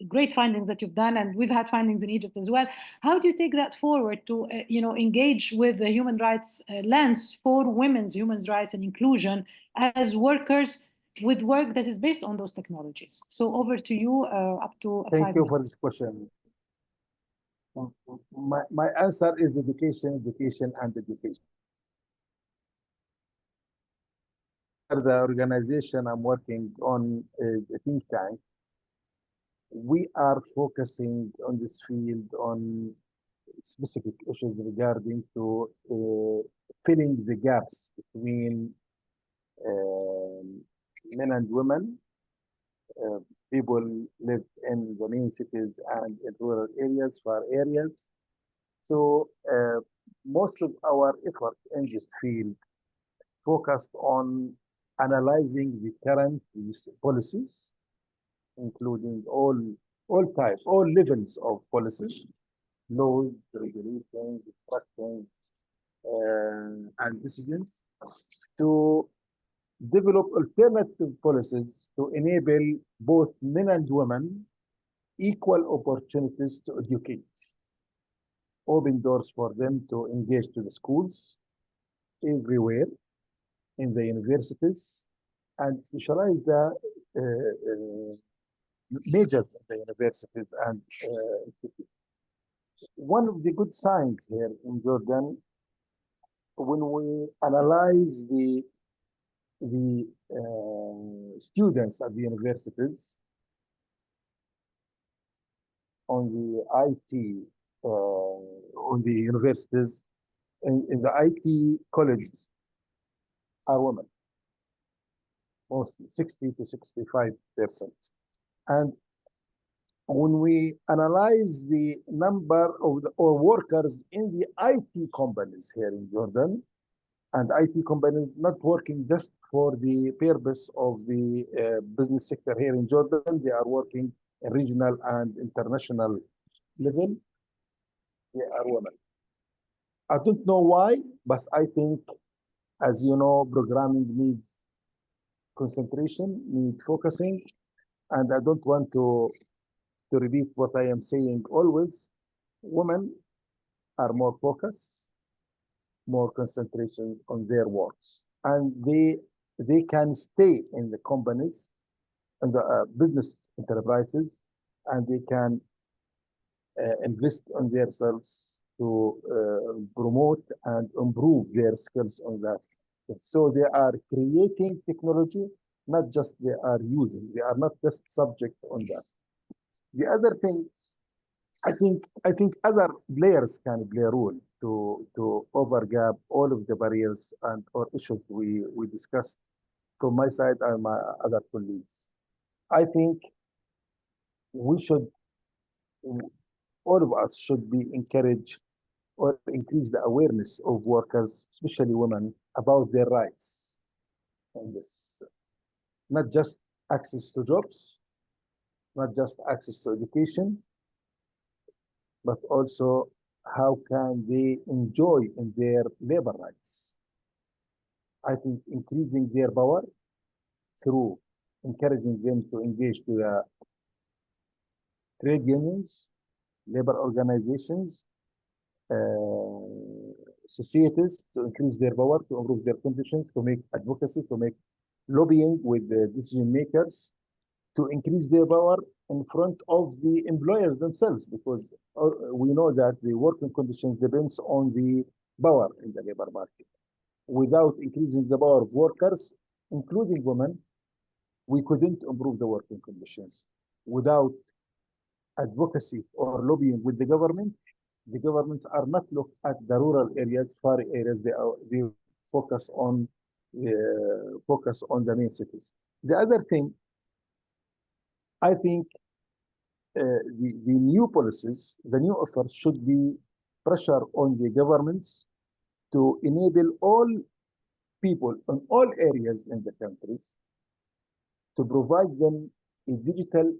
great findings that you've done, and we've had findings in Egypt as well. How do you take that forward to, engage with the human rights lens for women's human rights and inclusion as workers with work that is based on those technologies? So over to you, up to 5 minutes. Thank you for this question. My answer is education, education, and education. The organization I'm working on is a think tank. We are focusing on this field on specific issues regarding to filling the gaps between men and women. Uh, People live in the main cities and in rural areas, far areas. So most of our effort in this field focused on analyzing the current policies, including all levels of policies, laws, regulations, instructions, and decisions, to develop alternative policies to enable both men and women equal opportunities to educate, open doors for them to engage to the schools everywhere, in the universities, and specialize the majors of the universities. And one of the good signs here in Jordan, when we analyze the students at the universities on the IT, on the universities, in the IT colleges, are women, mostly 60 to 65%. And when we analyze the number of or workers in the IT companies here in Jordan, and IT companies not working just for the purpose of the business sector here in Jordan, they are working in regional and international level, they are women. I don't know why, but I think, as you know, programming needs concentration, needs focusing, and I don't want to repeat what I am saying always. Women are more focused, more concentration on their works, and they can stay in the companies and the business enterprises, and they can invest on themselves to promote and improve their skills on that. So they are creating technology, not just they are using. They are not just subject on that. The other thing, I think other players can play a role to overgap all of the barriers and or issues we discussed from my side and my other colleagues. I think we should, all of us should be encouraged or increase the awareness of workers, especially women, about their rights in this. Not just access to jobs, not just access to education, but also how can they enjoy in their labor rights. I think increasing their power through encouraging them to engage to the trade unions, labor organizations, societies, to increase their power, to improve their conditions, to make advocacy, to make lobbying with the decision makers, to increase their power in front of the employers themselves, because we know that the working conditions depends on the power in the labor market. Without increasing the power of workers, including women, we couldn't improve the working conditions. Without advocacy or lobbying with the governments are not look at the rural areas, far areas. They focus on the main cities. The other thing, I think the new policies, the new efforts should be pressure on the governments to enable all people in all areas in the countries to provide them a digital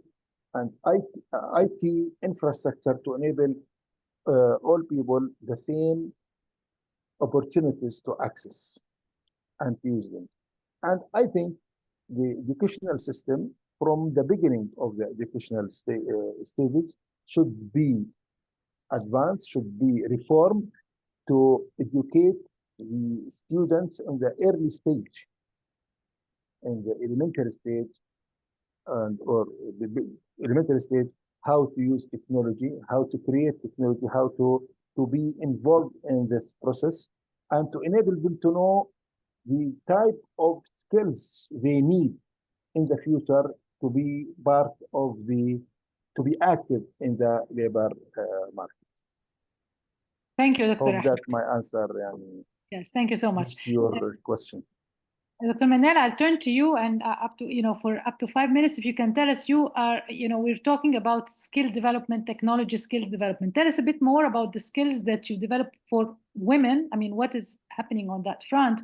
and IT infrastructure to enable all people the same opportunities to access and to use them. And I think the educational system from the beginning of the educational stages should be advanced, should be reformed to educate the students in the early stage, in the elementary stage, and or the elementary stage, how to use technology, how to create technology, how to be involved in this process, and to enable them to know the type of skills they need in the future to be part of to be active in the labor market. Thank you, Dr. Hope Ahmed. that my answer Yes, thank you so much. your question. Dr. Manel, I'll turn to you, and up to, for up to 5 minutes, if you can tell us, we're talking about skill development, technology skill development. Tell us a bit more about the skills that you developed for women. I mean, what is happening on that front?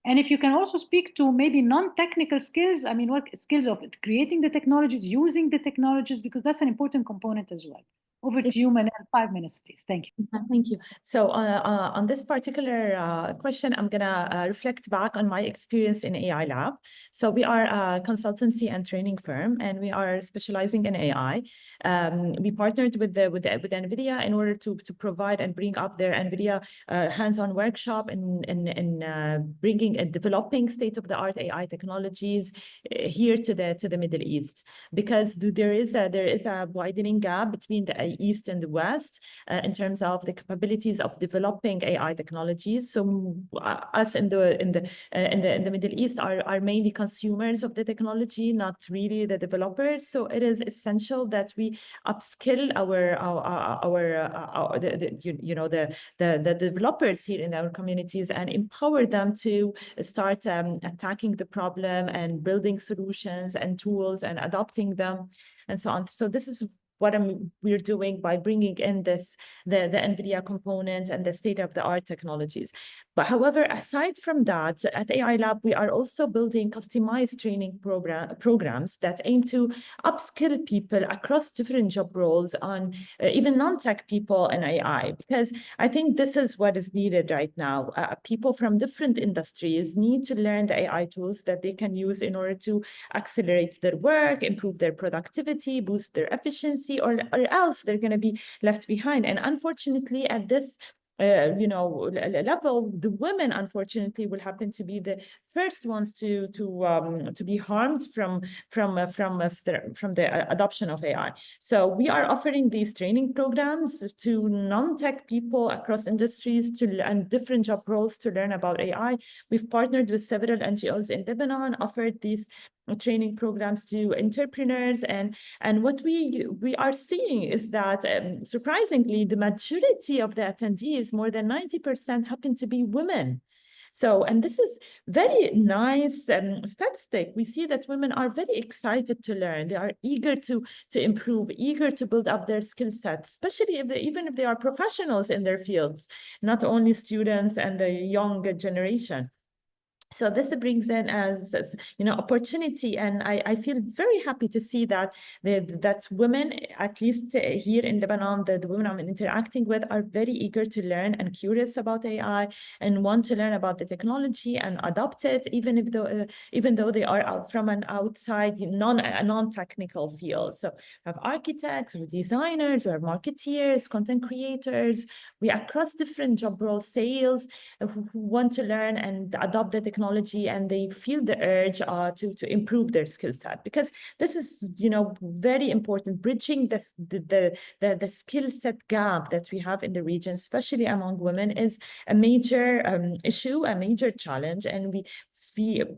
And if you can also speak to maybe non-technical skills, I mean, what skills of creating the technologies, using the technologies, because that's an important component as well. Over to you, Manel, 5 minutes, please. Thank you. Thank you. So on this particular question, I'm going to reflect back on my experience in AI Lab. So we are a consultancy and training firm, and we are specializing in AI. We partnered with NVIDIA in order to provide and bring up their NVIDIA hands-on workshop in bringing and developing state-of-the-art AI technologies here to the Middle East, because there is a widening gap between the East and the West in terms of the capabilities of developing AI technologies. So us in the Middle East are mainly consumers of the technology, not really the developers. So it is essential that we upskill the developers here in our communities and empower them to start attacking the problem and building solutions and tools and adopting them and so on. So this is what we're doing by bringing in the NVIDIA component and the state-of-the-art technologies. But however, aside from that, at AI Lab, we are also building customized training programs that aim to upskill people across different job roles on even non-tech people in AI, because I think this is what is needed right now. People from different industries need to learn the AI tools that they can use in order to accelerate their work, improve their productivity, boost their efficiency, or else they're going to be left behind. And unfortunately, at this level, the women, unfortunately, will happen to be the first ones to be harmed from the adoption of AI. So we are offering these training programs to non-tech people across industries and different job roles to learn about AI. We've partnered with several NGOs in Lebanon, offered these training programs to entrepreneurs, and what we are seeing is that surprisingly, the majority of the attendees, more than 90%, happen to be women. So, and this is very nice statistic. We see that women are very excited to learn. They are eager to improve, eager to build up their skill set, especially even if they are professionals in their fields, not only students and the young generation. So this brings in as opportunity, and I feel very happy to see that that women, at least here in Lebanon, the women I'm interacting with are very eager to learn and curious about AI and want to learn about the technology and adopt it, even though they are from an outside non-technical field. So we have architects or designers or marketeers, content creators. We are across different job roles, sales, who want to learn and adopt the technology, and they feel the urge to improve their skill set, because this is very important. Bridging the skill set gap that we have in the region, especially among women, is a major issue, a major challenge, and we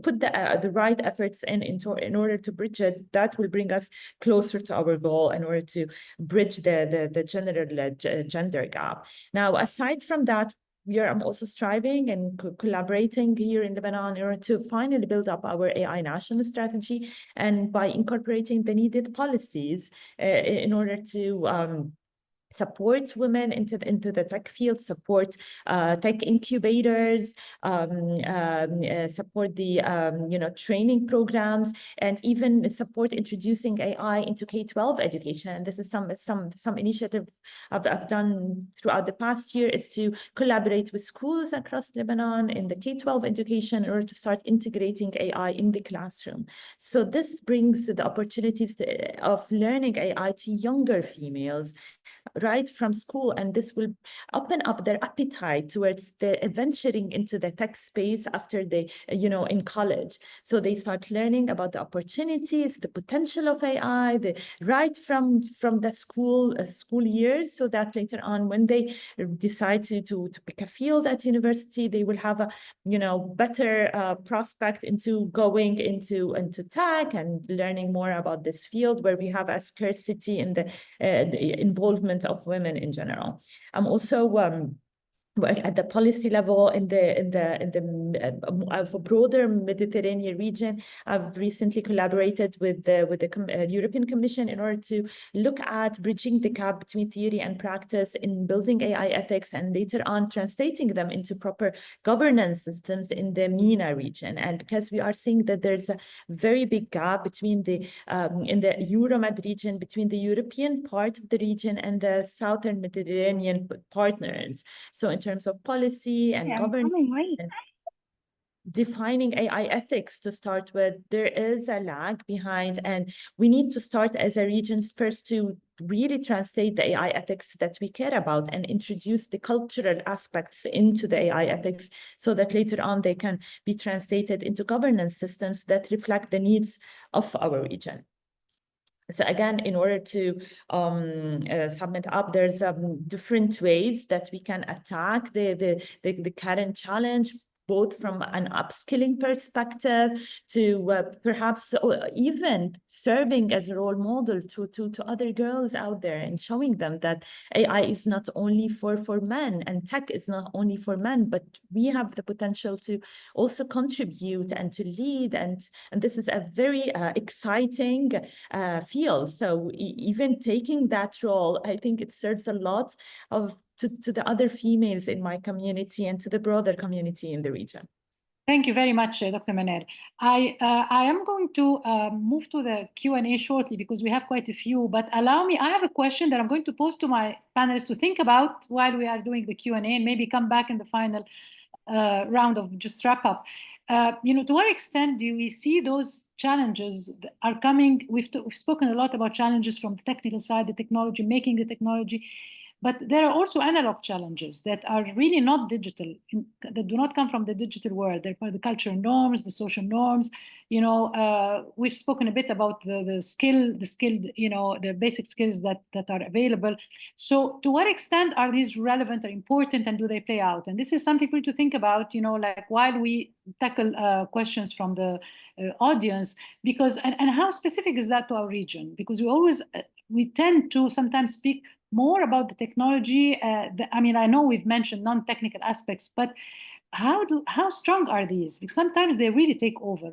put the right efforts in order to bridge it. That will bring us closer to our goal in order to bridge the general gender gap. Now, aside from that, we are also striving and collaborating here in Lebanon in order to finally build up our AI national strategy, and by incorporating the needed policies in order to support women into the tech field, support tech incubators, support the training programs, and even support introducing AI into K-12 education. This is some initiative I've done throughout the past year, is to collaborate with schools across Lebanon in the K-12 education in order to start integrating AI in the classroom. So this brings the opportunities of learning AI to younger females right from school, and this will open up their appetite towards the venturing into the tech space after they, in college. So they start learning about the opportunities, the potential of AI, right from the school years, so that later on, when they decide to pick a field at university, they will have a better prospect into going into tech and learning more about this field, where we have a scarcity in the involvement of women in general. I'm also work at the policy level in the broader Mediterranean region. I've recently collaborated with the European Commission in order to look at bridging the gap between theory and practice in building AI ethics, and later on translating them into proper governance systems in the MENA region. And because we are seeing that there's a very big gap between in the Euromed region, between the European part of the region and the Southern Mediterranean partners. So in terms of policy and governance and defining AI ethics to start with, there is a lag behind, and we need to start as a region first to really translate the AI ethics that we care about and introduce the cultural aspects into the AI ethics, so that later on they can be translated into governance systems that reflect the needs of our region. So again, in order to sum it up, there's different ways that we can attack the current challenge, both from an upskilling perspective to perhaps even serving as a role model to other girls out there, and showing them that AI is not only for men, and tech is not only for men, but we have the potential to also contribute and to lead, and this is a very exciting field. So even taking that role, I think it serves a lot to the other females in my community and to the broader community in the region. Thank you very much, Dr. Manal. I am going to move to the Q&A shortly because we have quite a few, but allow me, I have a question that I'm going to pose to my panelists to think about while we are doing the Q&A, and maybe come back in the final round of just wrap up. To what extent do we see those challenges that are coming? We've spoken a lot about challenges from the technical side, the technology, making the technology, but there are also analog challenges that are really not digital, that do not come from the digital world. They're part of the cultural norms, the social norms. We've spoken a bit about the skilled, the basic skills that are available. So to what extent are these relevant or important, and do they play out? And this is something for you to think about, like while we tackle questions from the audience, because, and how specific is that to our region? Because we tend to sometimes speak more about the technology. I know we've mentioned non-technical aspects, but how strong are these? Because sometimes they really take over,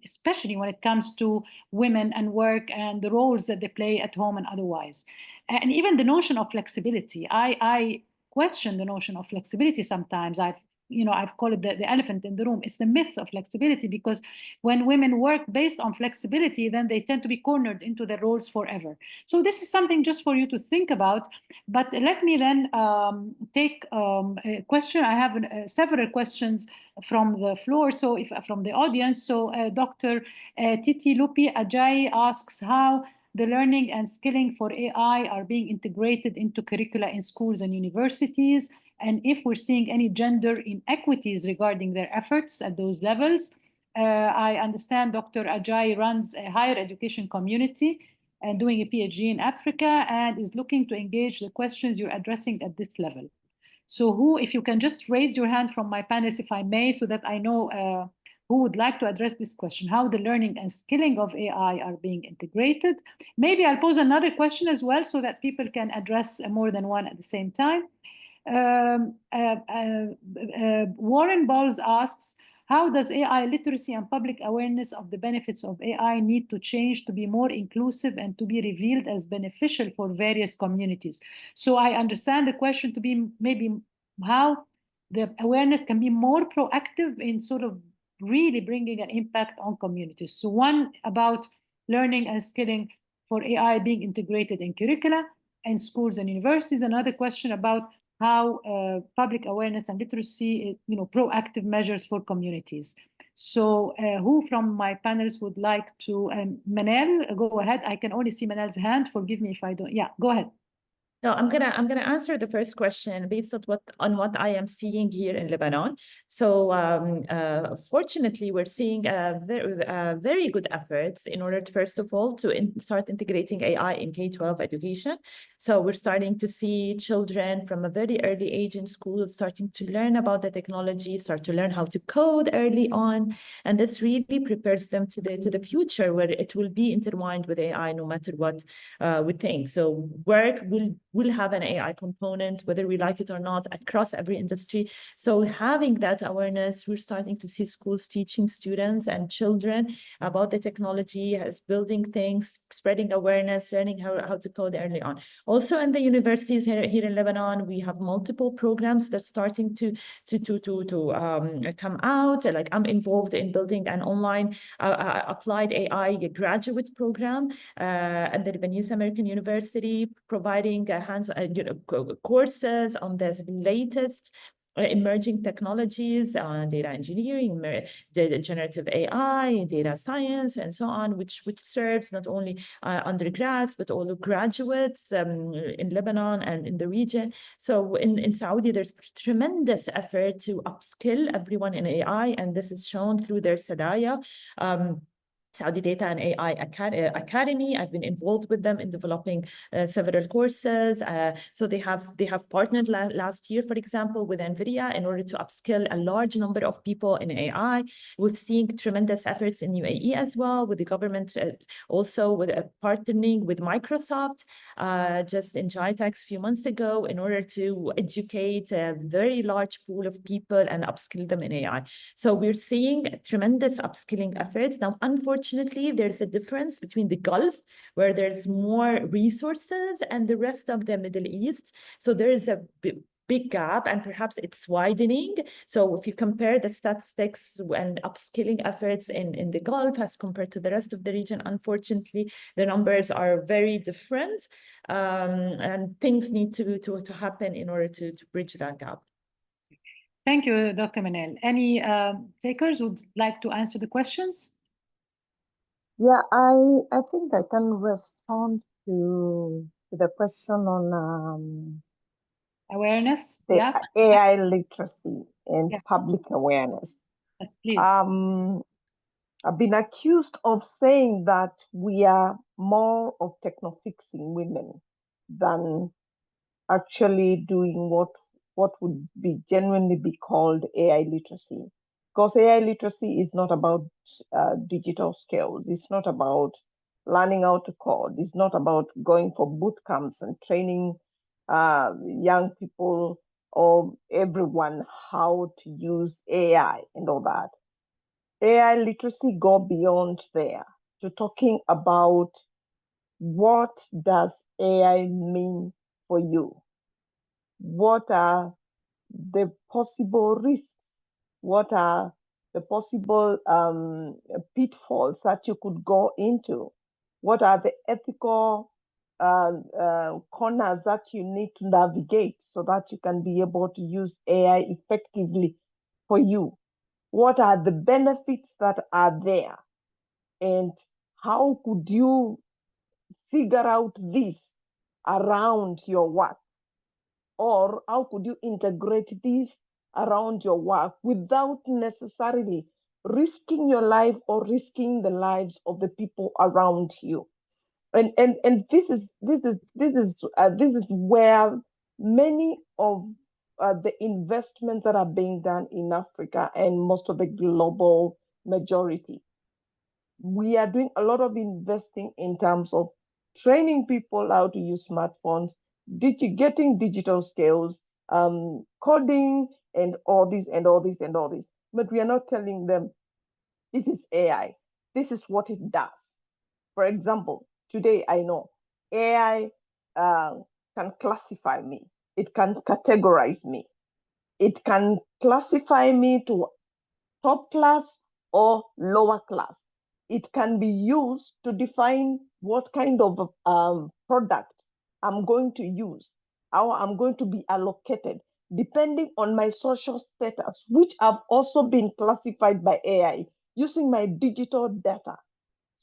especially when it comes to women and work and the roles that they play at home and otherwise. And even the notion of flexibility. I question the notion of flexibility sometimes. I've called it the elephant in the room. It's the myth of flexibility, because when women work based on flexibility, then they tend to be cornered into their roles forever. So this is something just for you to think about. But let me then take a question. I have several questions from the floor, so from the audience. So Dr. Titi Lupi Ajayi asks how the learning and skilling for AI are being integrated into curricula in schools and universities, and if we're seeing any gender inequities regarding their efforts at those levels. I understand Dr. Ajayi runs a higher education community and doing a PhD in Africa, and is looking to engage the questions you're addressing at this level. So if you can just raise your hand from my panelists, if I may, so that I know who would like to address this question, how the learning and skilling of AI are being integrated. Maybe I'll pose another question as well, so that people can address more than one at the same time. Warren Bowles asks, how does AI literacy and public awareness of the benefits of AI need to change to be more inclusive and to be revealed as beneficial for various communities? So I understand the question to be maybe how the awareness can be more proactive in sort of really bringing an impact on communities. So one about learning and skilling for AI being integrated in curricula and schools and universities. Another question about how public awareness and literacy, proactive measures for communities. So who from my panelists would like to, Manal, go ahead. I can only see Manal's hand. Forgive me if I don't. Yeah, go ahead. No, I'm gonna answer the first question based on what I am seeing here in Lebanon. So fortunately, we're seeing very good efforts in order to, first of all, to start integrating AI in K-12 education. So we're starting to see children from a very early age in school starting to learn about the technology, start to learn how to code early on, and this really prepares them to the future where it will be intertwined with AI no matter what we think. So work will have an AI component, whether we like it or not, across every industry. So having that awareness, we're starting to see schools teaching students and children about the technology, as building things, spreading awareness, learning how to code early on. Also in the universities here in Lebanon, we have multiple programs that's starting to come out. Like I'm involved in building an online applied AI graduate program at the Lebanese American University, providing courses on the latest emerging technologies, data engineering, data generative AI, data science, and so on, which serves not only undergrads, but also graduates in Lebanon and in the region. So in Saudi, there's tremendous effort to upskill everyone in AI, and this is shown through their Sadaya. Saudi Data and AI Academy. I've been involved with them in developing several courses. So they have partnered last year, for example, with NVIDIA in order to upskill a large number of people in AI. We've seen tremendous efforts in UAE as well, with the government also with partnering with Microsoft just in GITEX a few months ago in order to educate a very large pool of people and upskill them in AI. So we're seeing tremendous upskilling efforts. Now, unfortunately, there's a difference between the Gulf, where there's more resources, and the rest of the Middle East. So there is a big gap, and perhaps it's widening. So if you compare the statistics and upskilling efforts in the Gulf as compared to the rest of the region, unfortunately, the numbers are very different, and things need to happen in order to bridge that gap. Thank you, Dr. Manel. Any takers would like to answer the questions? Yeah, I think I can respond to the question on Awareness, the yeah. AI literacy and Yes. public awareness. Yes, please. I've been accused of saying that we are more of techno-fixing women than actually doing what would be genuinely be called AI literacy. Because AI literacy is not about digital skills. It's not about learning how to code. It's not about going for boot camps and training young people or everyone how to use AI and all that. AI literacy go beyond there to talking about what does AI mean for you? What are the possible risks? What are the possible pitfalls that you could go into? What are the ethical corners that you need to navigate so that you can be able to use AI effectively for you? What are the benefits that are there? And how could you figure out this around your work? Or how could you integrate this around your work without necessarily risking your life or risking the lives of the people around you? And this is where many of the investments that are being done in Africa and most of the global majority. We are doing a lot of investing in terms of training people how to use smartphones, getting digital skills, coding, and all this and all this and all this. But we are not telling them this is AI. This is what it does. For example, today I know AI can classify me. It can categorize me. It can classify me to top class or lower class. It can be used to define what kind of product I'm going to use, how I'm going to be allocated, depending on my social status, which have also been classified by AI using my digital data.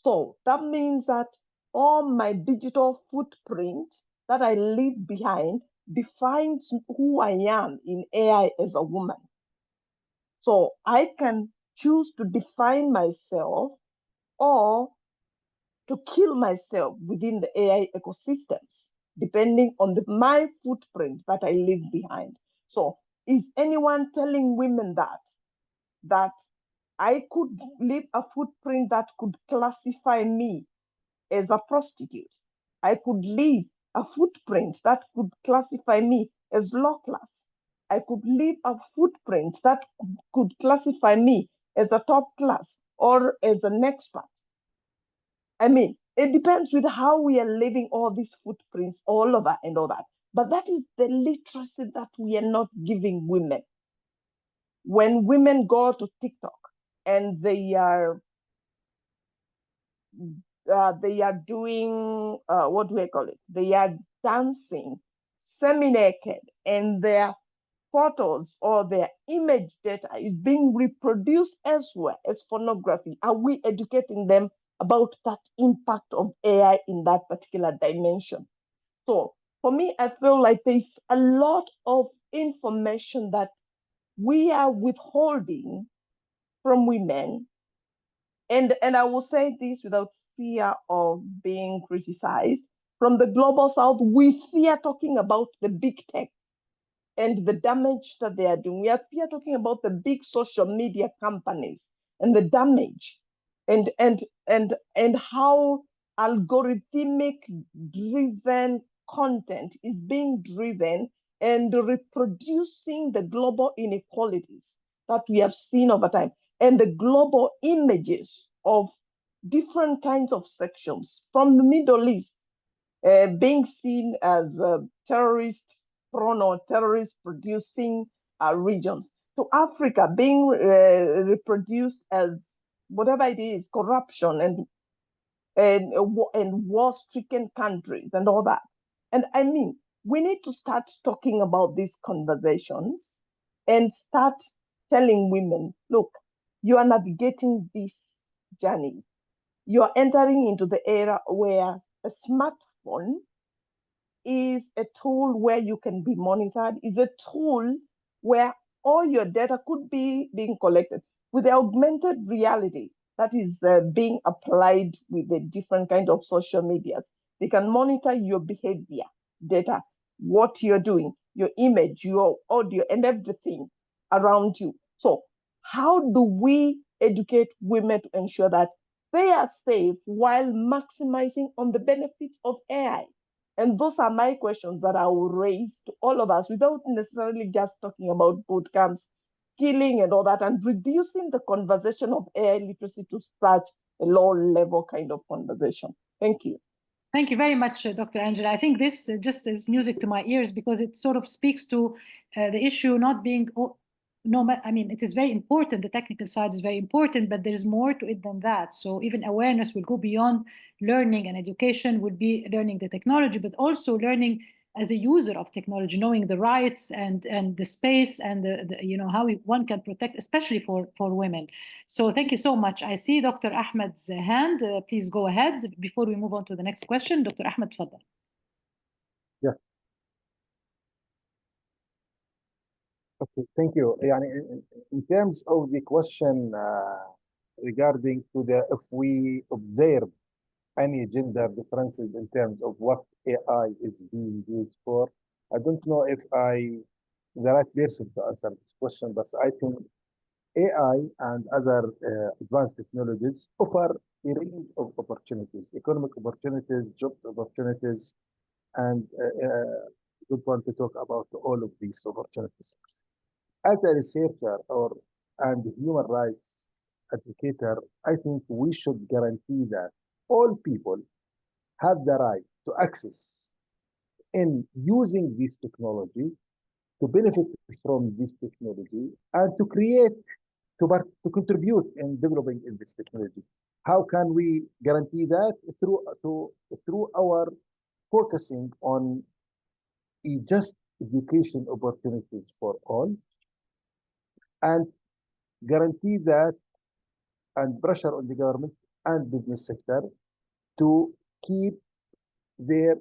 So that means that all my digital footprint that I leave behind defines who I am in AI as a woman. So I can choose to define myself or to kill myself within the AI ecosystems, depending on my footprint that I leave behind. So is anyone telling women that I could leave a footprint that could classify me as a prostitute? I could leave a footprint that could classify me as low class. I could leave a footprint that could classify me as a top class or as an expert. I mean, it depends with how we are leaving all these footprints all over and all that. But that is the literacy that we are not giving women. When women go to TikTok and they are doing what do I call it? They are dancing semi-naked, and their photos or their image data is being reproduced elsewhere as pornography. Are we educating them about that impact of AI in that particular dimension? So for me, I feel like there's a lot of information that we are withholding from women. And I will say this without fear of being criticized. From the global south, we fear talking about the big tech and the damage that they are doing. We are here talking about the big social media companies and the damage and how algorithmic driven content is being driven and reproducing the global inequalities that we have seen over time and the global images of different kinds of sections from the Middle East being seen as terrorist prone or terrorist producing regions, to Africa being reproduced as whatever it is, corruption and war-stricken countries and all that. And I mean, we need to start talking about these conversations and start telling women, look, you are navigating this journey. You are entering into the era where a smartphone is a tool where you can be monitored, is a tool where all your data could be being collected with the augmented reality that is being applied with the different kind of social medias. They can monitor your behavior data, what you're doing, your image, your audio, and everything around you. So how do we educate women to ensure that they are safe while maximizing on the benefits of AI? And those are my questions that I will raise to all of us without necessarily just talking about boot camps, skilling and all that, and reducing the conversation of AI literacy to such a low level kind of conversation. Thank you. Thank you very much, Dr. Angela. I think this just is music to my ears because it sort of speaks to the issue not being, I mean, it is very important. The technical side is very important, but there's more to it than that. So even awareness will go beyond learning, and education would be learning the technology, but also learning as a user of technology, knowing the rights and the space and the how one can protect, especially for women. So thank you so much. I see Dr. Ahmed's hand. Please go ahead before we move on to the next question. Dr. Ahmed, تفضل. Yeah. Okay, thank you. In terms of the question regarding to if we observe any gender differences in terms of what AI is being used for, I don't know if I the right person to answer this question, but I think AI and other advanced technologies offer a range of opportunities, economic opportunities, job opportunities, and we want to talk about all of these opportunities. As a researcher and human rights advocator, I think we should guarantee that all people have the right to access in using this technology, to benefit from this technology, and to create, to contribute in developing in this technology. How can we guarantee that? Through our focusing on just education opportunities for all, and guarantee that and pressure on the government and business sector to keep their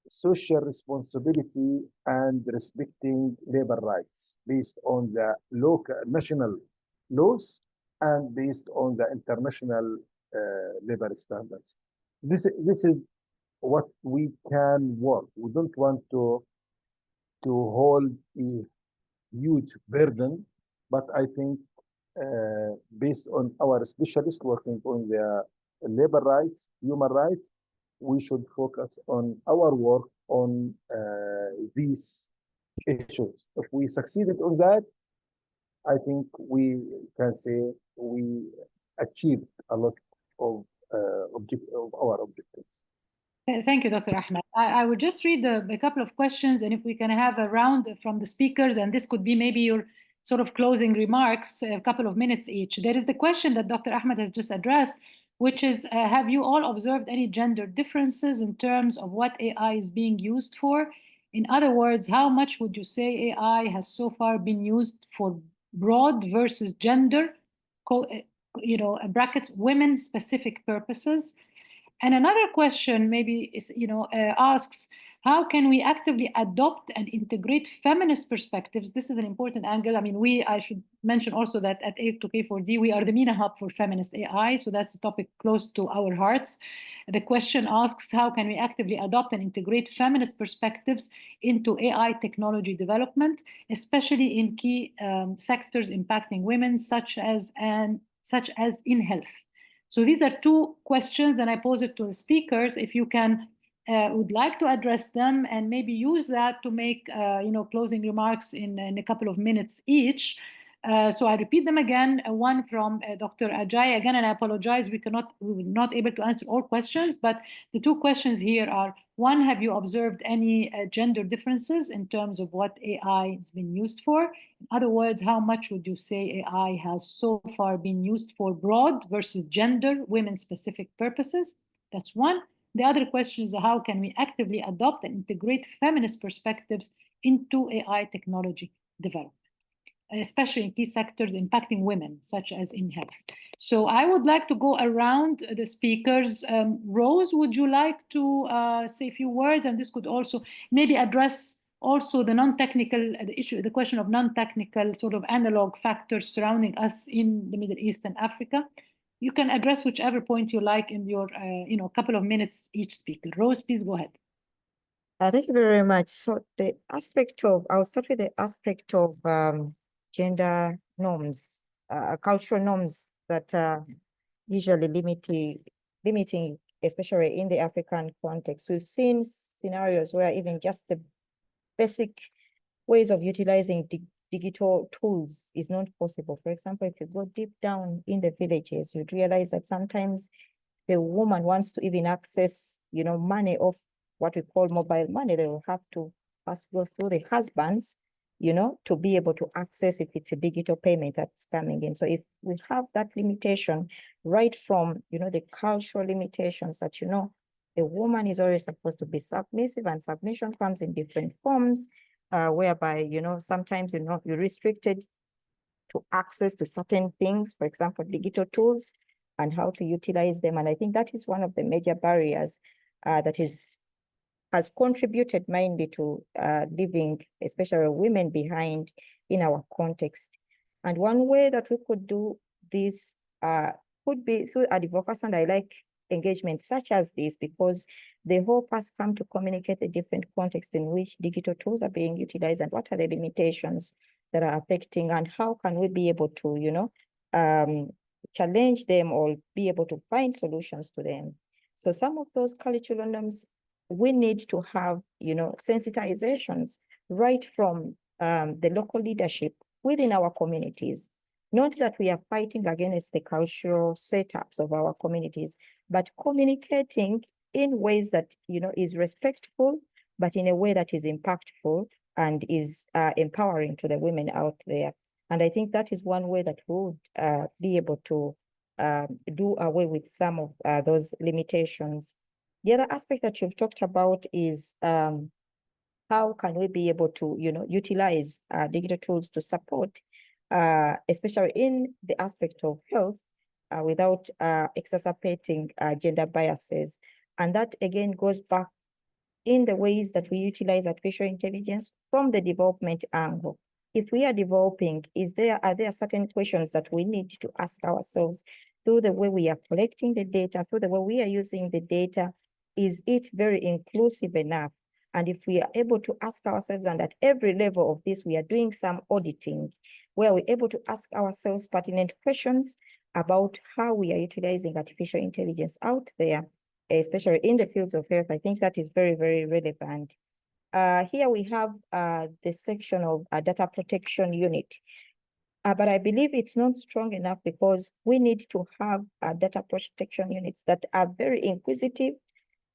social responsibility and respecting labor rights based on the local national laws and based on the international labor standards. This is what we can work. We don't want to hold a huge burden, but I think based on our specialists working on the labor rights, human rights, we should focus on our work on these issues. If we succeeded on that, I think we can say we achieved a lot of, of our objectives. Thank you, Dr. Ahmed. I would just read a couple of questions, and if we can have a round from the speakers, and this could be maybe your sort of closing remarks, a couple of minutes each. There is the question that Dr. Ahmed has just addressed, which is, have you all observed any gender differences in terms of what AI is being used for? In other words, how much would you say AI has so far been used for broad versus gender, brackets, women-specific purposes? And another question maybe is, asks, how can we actively adopt and integrate feminist perspectives? This is an important angle. I mean, I should mention also that at A2K4D, we are the MENA hub for feminist AI. So that's a topic close to our hearts. The question asks, how can we actively adopt and integrate feminist perspectives into AI technology development, especially in key sectors impacting women, such as in health? So these are two questions, and I pose it to the speakers. If you would like to address them and maybe use that to make closing remarks in a couple of minutes each. So I repeat them again. One from Dr. Ajay again, and I apologize, we were not able to answer all questions, but the two questions here are: one, have you observed any gender differences in terms of what AI has been used for? In other words, how much would you say AI has so far been used for broad versus gender, women-specific purposes? That's one. The other question is, how can we actively adopt and integrate feminist perspectives into AI technology development, especially in key sectors impacting women, such as in health? So I would like to go around the speakers. Rose, would you like to say a few words? And this could also maybe address also the non-technical, the question of non-technical sort of analog factors surrounding us in the Middle East and Africa. You can address whichever point you like in your, couple of minutes each speaker. Rose, please go ahead. Thank you very much. So I'll start with the aspect of gender norms, cultural norms that are usually limiting, especially in the African context. We've seen scenarios where even just the basic ways of utilizing digital tools is not possible. For example, if you go deep down in the villages, you'd realize that sometimes the woman wants to even access, money of what we call mobile money. They will have to first go through the husbands, to be able to access if it's a digital payment that's coming in. So if we have that limitation right from, the cultural limitations that, a woman is always supposed to be submissive, and submission comes in different forms, whereby, sometimes, you're restricted to access to certain things, for example, digital tools and how to utilize them. And I think that is one of the major barriers that has contributed mainly to leaving, especially women, behind in our context. And one way that we could do this could be through advocacy, and I like engagements such as this because they help us come to communicate the different contexts in which digital tools are being utilized and what are the limitations that are affecting, and how can we be able to, challenge them or be able to find solutions to them. So some of those cultural norms, we need to have, sensitizations right from the local leadership within our communities. Not that we are fighting against the cultural setups of our communities, but communicating in ways that, is respectful, but in a way that is impactful and is empowering to the women out there. And I think that is one way that we would be able to do away with some of those limitations. The other aspect that you've talked about is how can we be able to, utilize digital tools to support, especially in the aspect of health, without exacerbating gender biases. And that again goes back in the ways that we utilize artificial intelligence from the development angle. If we are developing, are there certain questions that we need to ask ourselves through the way we are collecting the data, through the way we are using the data? Is it very inclusive enough? And if we are able to ask ourselves, and at every level of this, we are doing some auditing, where we're able to ask ourselves pertinent questions about how we are utilizing artificial intelligence out there, especially in the fields of health. I think that is very, very relevant. Here we have the section of data protection unit. But I believe it's not strong enough, because we need to have data protection units that are very inquisitive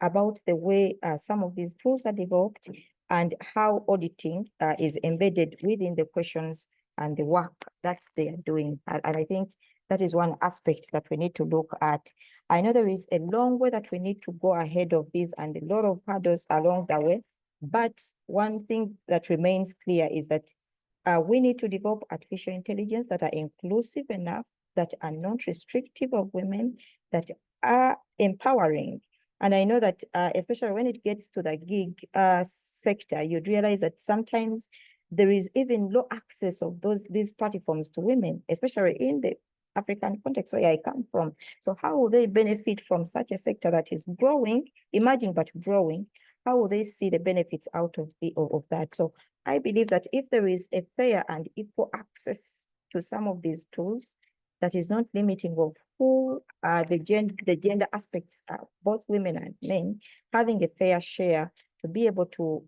about the way some of these tools are developed and how auditing is embedded within the questions and the work that they are doing. And I think that is one aspect that we need to look at. I know there is a long way that we need to go ahead of this, and a lot of hurdles along the way. But one thing that remains clear is that we need to develop artificial intelligence that are inclusive enough, that are not restrictive of women, that are empowering. And I know that especially when it gets to the gig sector, you'd realize that sometimes there is even low access of these platforms to women, especially in the African context where I come from. So how will they benefit from such a sector that is growing, emerging but growing? How will they see the benefits out of that? So I believe that if there is a fair and equal access to some of these tools, that is not limiting of who the gender aspects are, both women and men, having a fair share to be able to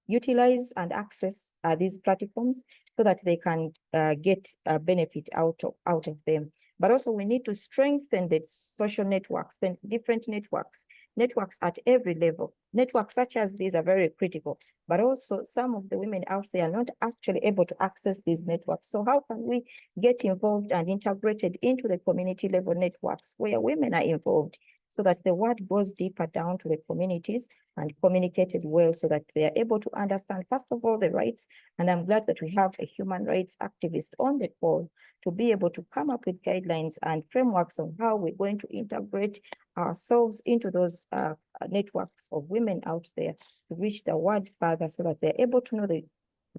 utilize and access these platforms so that they can get a benefit out of them. But also we need to strengthen the social networks, the different networks at every level. Networks such as these are very critical, but also some of the women out there are not actually able to access these networks. So how can we get involved and integrated into the community level networks where women are involved, so that the word goes deeper down to the communities and communicated well, so that they are able to understand, first of all, the rights. And I'm glad that we have a human rights activist on the call to be able to come up with guidelines and frameworks on how we're going to integrate ourselves into those networks of women out there to reach the word further, so that they're able to know the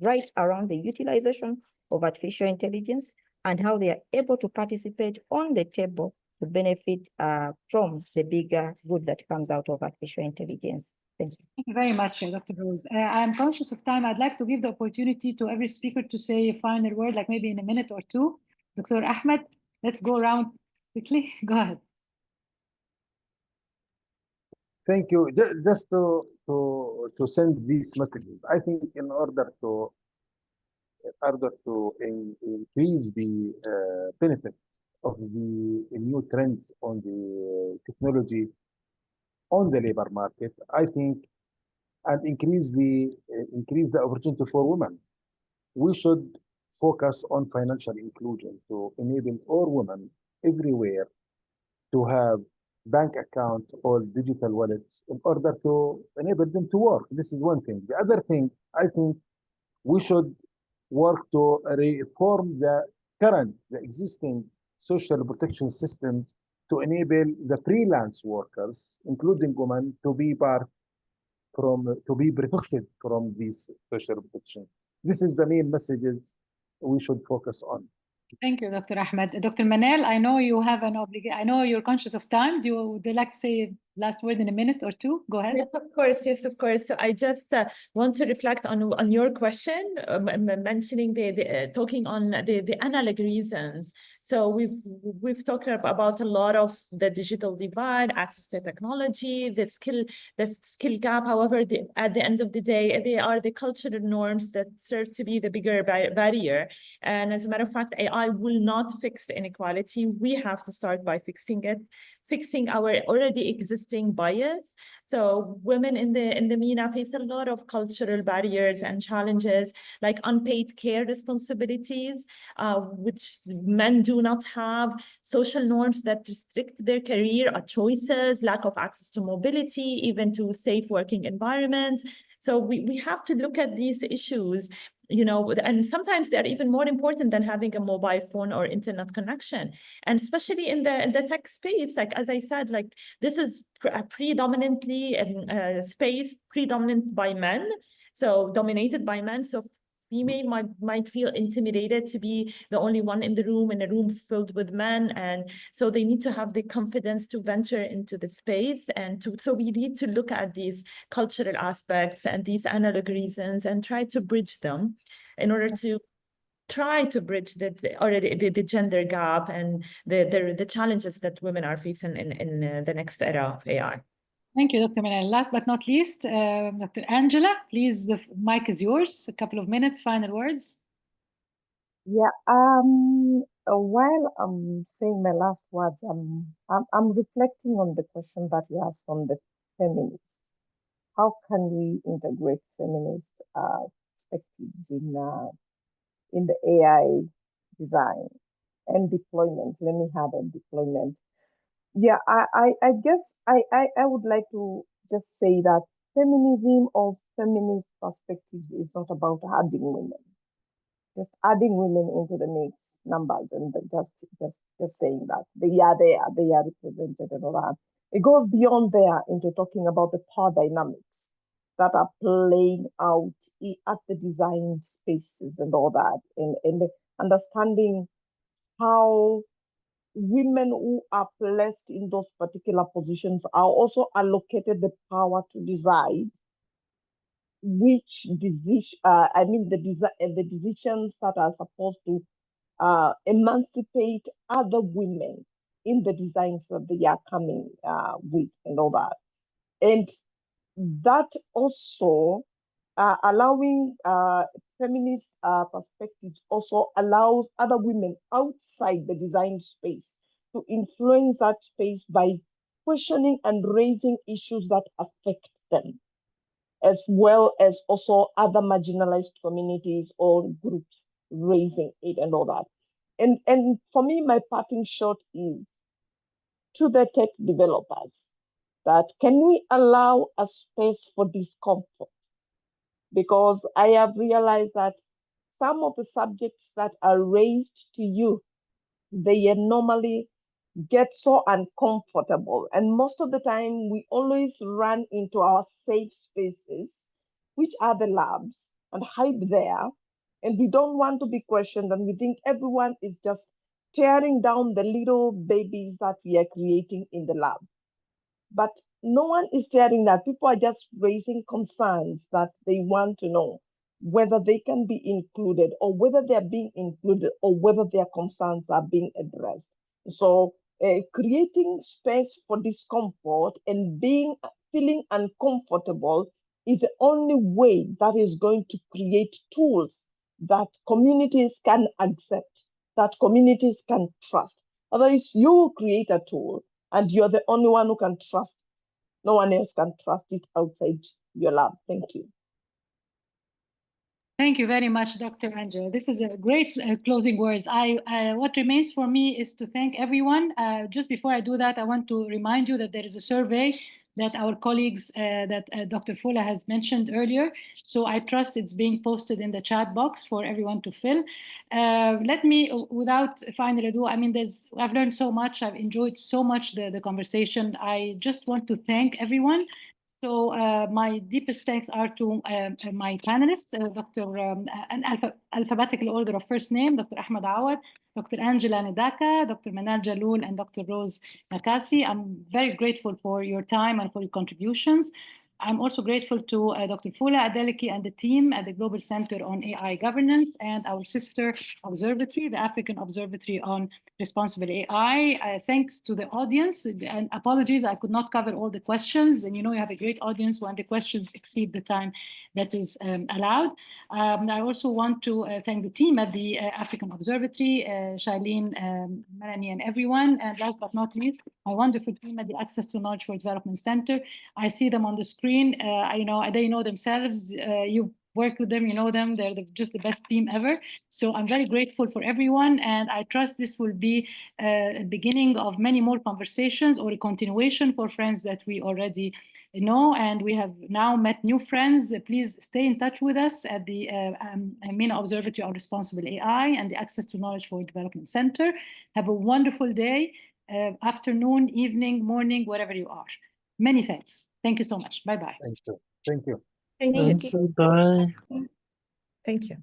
rights around the utilization of artificial intelligence and how they are able to participate on the table to benefit from the bigger good that comes out of artificial intelligence. Thank you. Thank you very much, Dr. Rose. I'm conscious of time. I'd like to give the opportunity to every speaker to say a final word, like maybe in a minute or two. Dr. Ahmed, let's go around quickly. Go ahead. Thank you. Just to send these messages, I think in order to increase the benefits of the new trends on the technology on the labor market, I think, and increase the opportunity for women, we should focus on financial inclusion to enable all women everywhere to have bank account or digital wallets in order to enable them to work. This is one thing. The other thing, I think we should work to reform the existing social protection systems to enable the freelance workers, including women, to be protected from these social protection. This is the main messages we should focus on. Thank you, Dr. Ahmed. Dr. Manal, I know you have an obligation. I know you're conscious of time. Would you like to say last word in a minute or two? Go ahead. Yes, of course. Yes, of course. So I just want to reflect on your question, mentioning talking on the analog reasons. So we've talked about a lot of the digital divide, access to technology, the skill gap. However, at the end of the day, they are the cultural norms that serve to be the bigger barrier. And as a matter of fact, AI will not fix inequality. We have to start by fixing our already existing bias. So women in the MENA face a lot of cultural barriers and challenges, like unpaid care responsibilities, which men do not have, social norms that restrict their career choices, lack of access to mobility, even to safe working environments. So we have to look at these issues you know, and sometimes they're even more important than having a mobile phone or internet connection. And especially in the tech space, like, as I said, like, this is predominantly a space predominant by men, so dominated by men. So female might feel intimidated to be the only one in the room, in a room filled with men. And so they need to have the confidence to venture into the space. And so we need to look at these cultural aspects and these analog reasons and try to bridge them in order to try to bridge the gender gap and the challenges that women are facing in the next era of AI. Thank you, Dr. Manal. Last but not least, Dr. Angela, please, the mic is yours. A couple of minutes, final words. Yeah, while I'm saying my last words, I'm reflecting on the question that you asked on the feminists. How can we integrate feminist perspectives in the AI design and deployment? Let me have a deployment. Yeah, I guess I would like to just say that feminism or feminist perspectives is not about adding women, just adding women into the mix numbers and just saying that they are there, they are represented and all that. It goes beyond there into talking about the power dynamics that are playing out at the design spaces and all that, and understanding how women who are placed in those particular positions are also allocated the power to decide which decision, the decisions that are supposed to emancipate other women in the designs that they are coming with and all that. And that also allowing feminist perspectives also allows other women outside the design space to influence that space by questioning and raising issues that affect them, as well as also other marginalized communities or groups raising it and all that. And for me, my parting shot is to the tech developers that can we allow a space for discomfort? Because I have realized that some of the subjects that are raised to you, they normally get so uncomfortable. And most of the time, we always run into our safe spaces, which are the labs, and hide there. And we don't want to be questioned. And we think everyone is just tearing down the little babies that we are creating in the lab. But no one is tearing that. People are just raising concerns that they want to know whether they can be included or whether they're being included or whether their concerns are being addressed. So creating space for discomfort and feeling uncomfortable is the only way that is going to create tools that communities can accept, that communities can trust. Otherwise, you will create a tool and you're the only one who can trust it. No one else can trust it outside your lab. Thank you. Thank you very much, Dr. Angela. This is a great closing words. What remains for me is to thank everyone. Just before I do that, I want to remind you that there is a survey that our colleagues, that Dr. Fola has mentioned earlier. So I trust it's being posted in the chat box for everyone to fill. Let me, without further ado, I mean, I've learned so much. I've enjoyed so much the conversation. I just want to thank everyone. So my deepest thanks are to my panelists, an alphabetical order of first name, Dr. Ahmed Awad, Dr. Angela Nedaka, Dr. Manal Jaloul, and Dr. Rose Nakasi. I'm very grateful for your time and for your contributions. I'm also grateful to Dr. Fola Adeleki and the team at the Global Center on AI Governance and our sister observatory, the African Observatory on Responsible AI. Thanks to the audience, and apologies, I could not cover all the questions. And you know, you have a great audience when the questions exceed the time that is allowed. I also want to thank the team at the African Observatory, Shailene, Melanie, and everyone. And last but not least, my wonderful team at the Access to Knowledge for Development Center. I see them on the screen. They know themselves. You've worked with them, you know them, they're just the best team ever. So I'm very grateful for everyone, and I trust this will be a beginning of many more conversations or a continuation for friends that we already know, and we have now met new friends. Please stay in touch with us at the MENA Observatory on Responsible AI and the Access to Knowledge for Development Center. Have a wonderful day, afternoon, evening, morning, wherever you are. Many thanks. Thank you so much. Bye-bye. Thank you. Thank you. Thank you. Thank you. Bye. Thank you.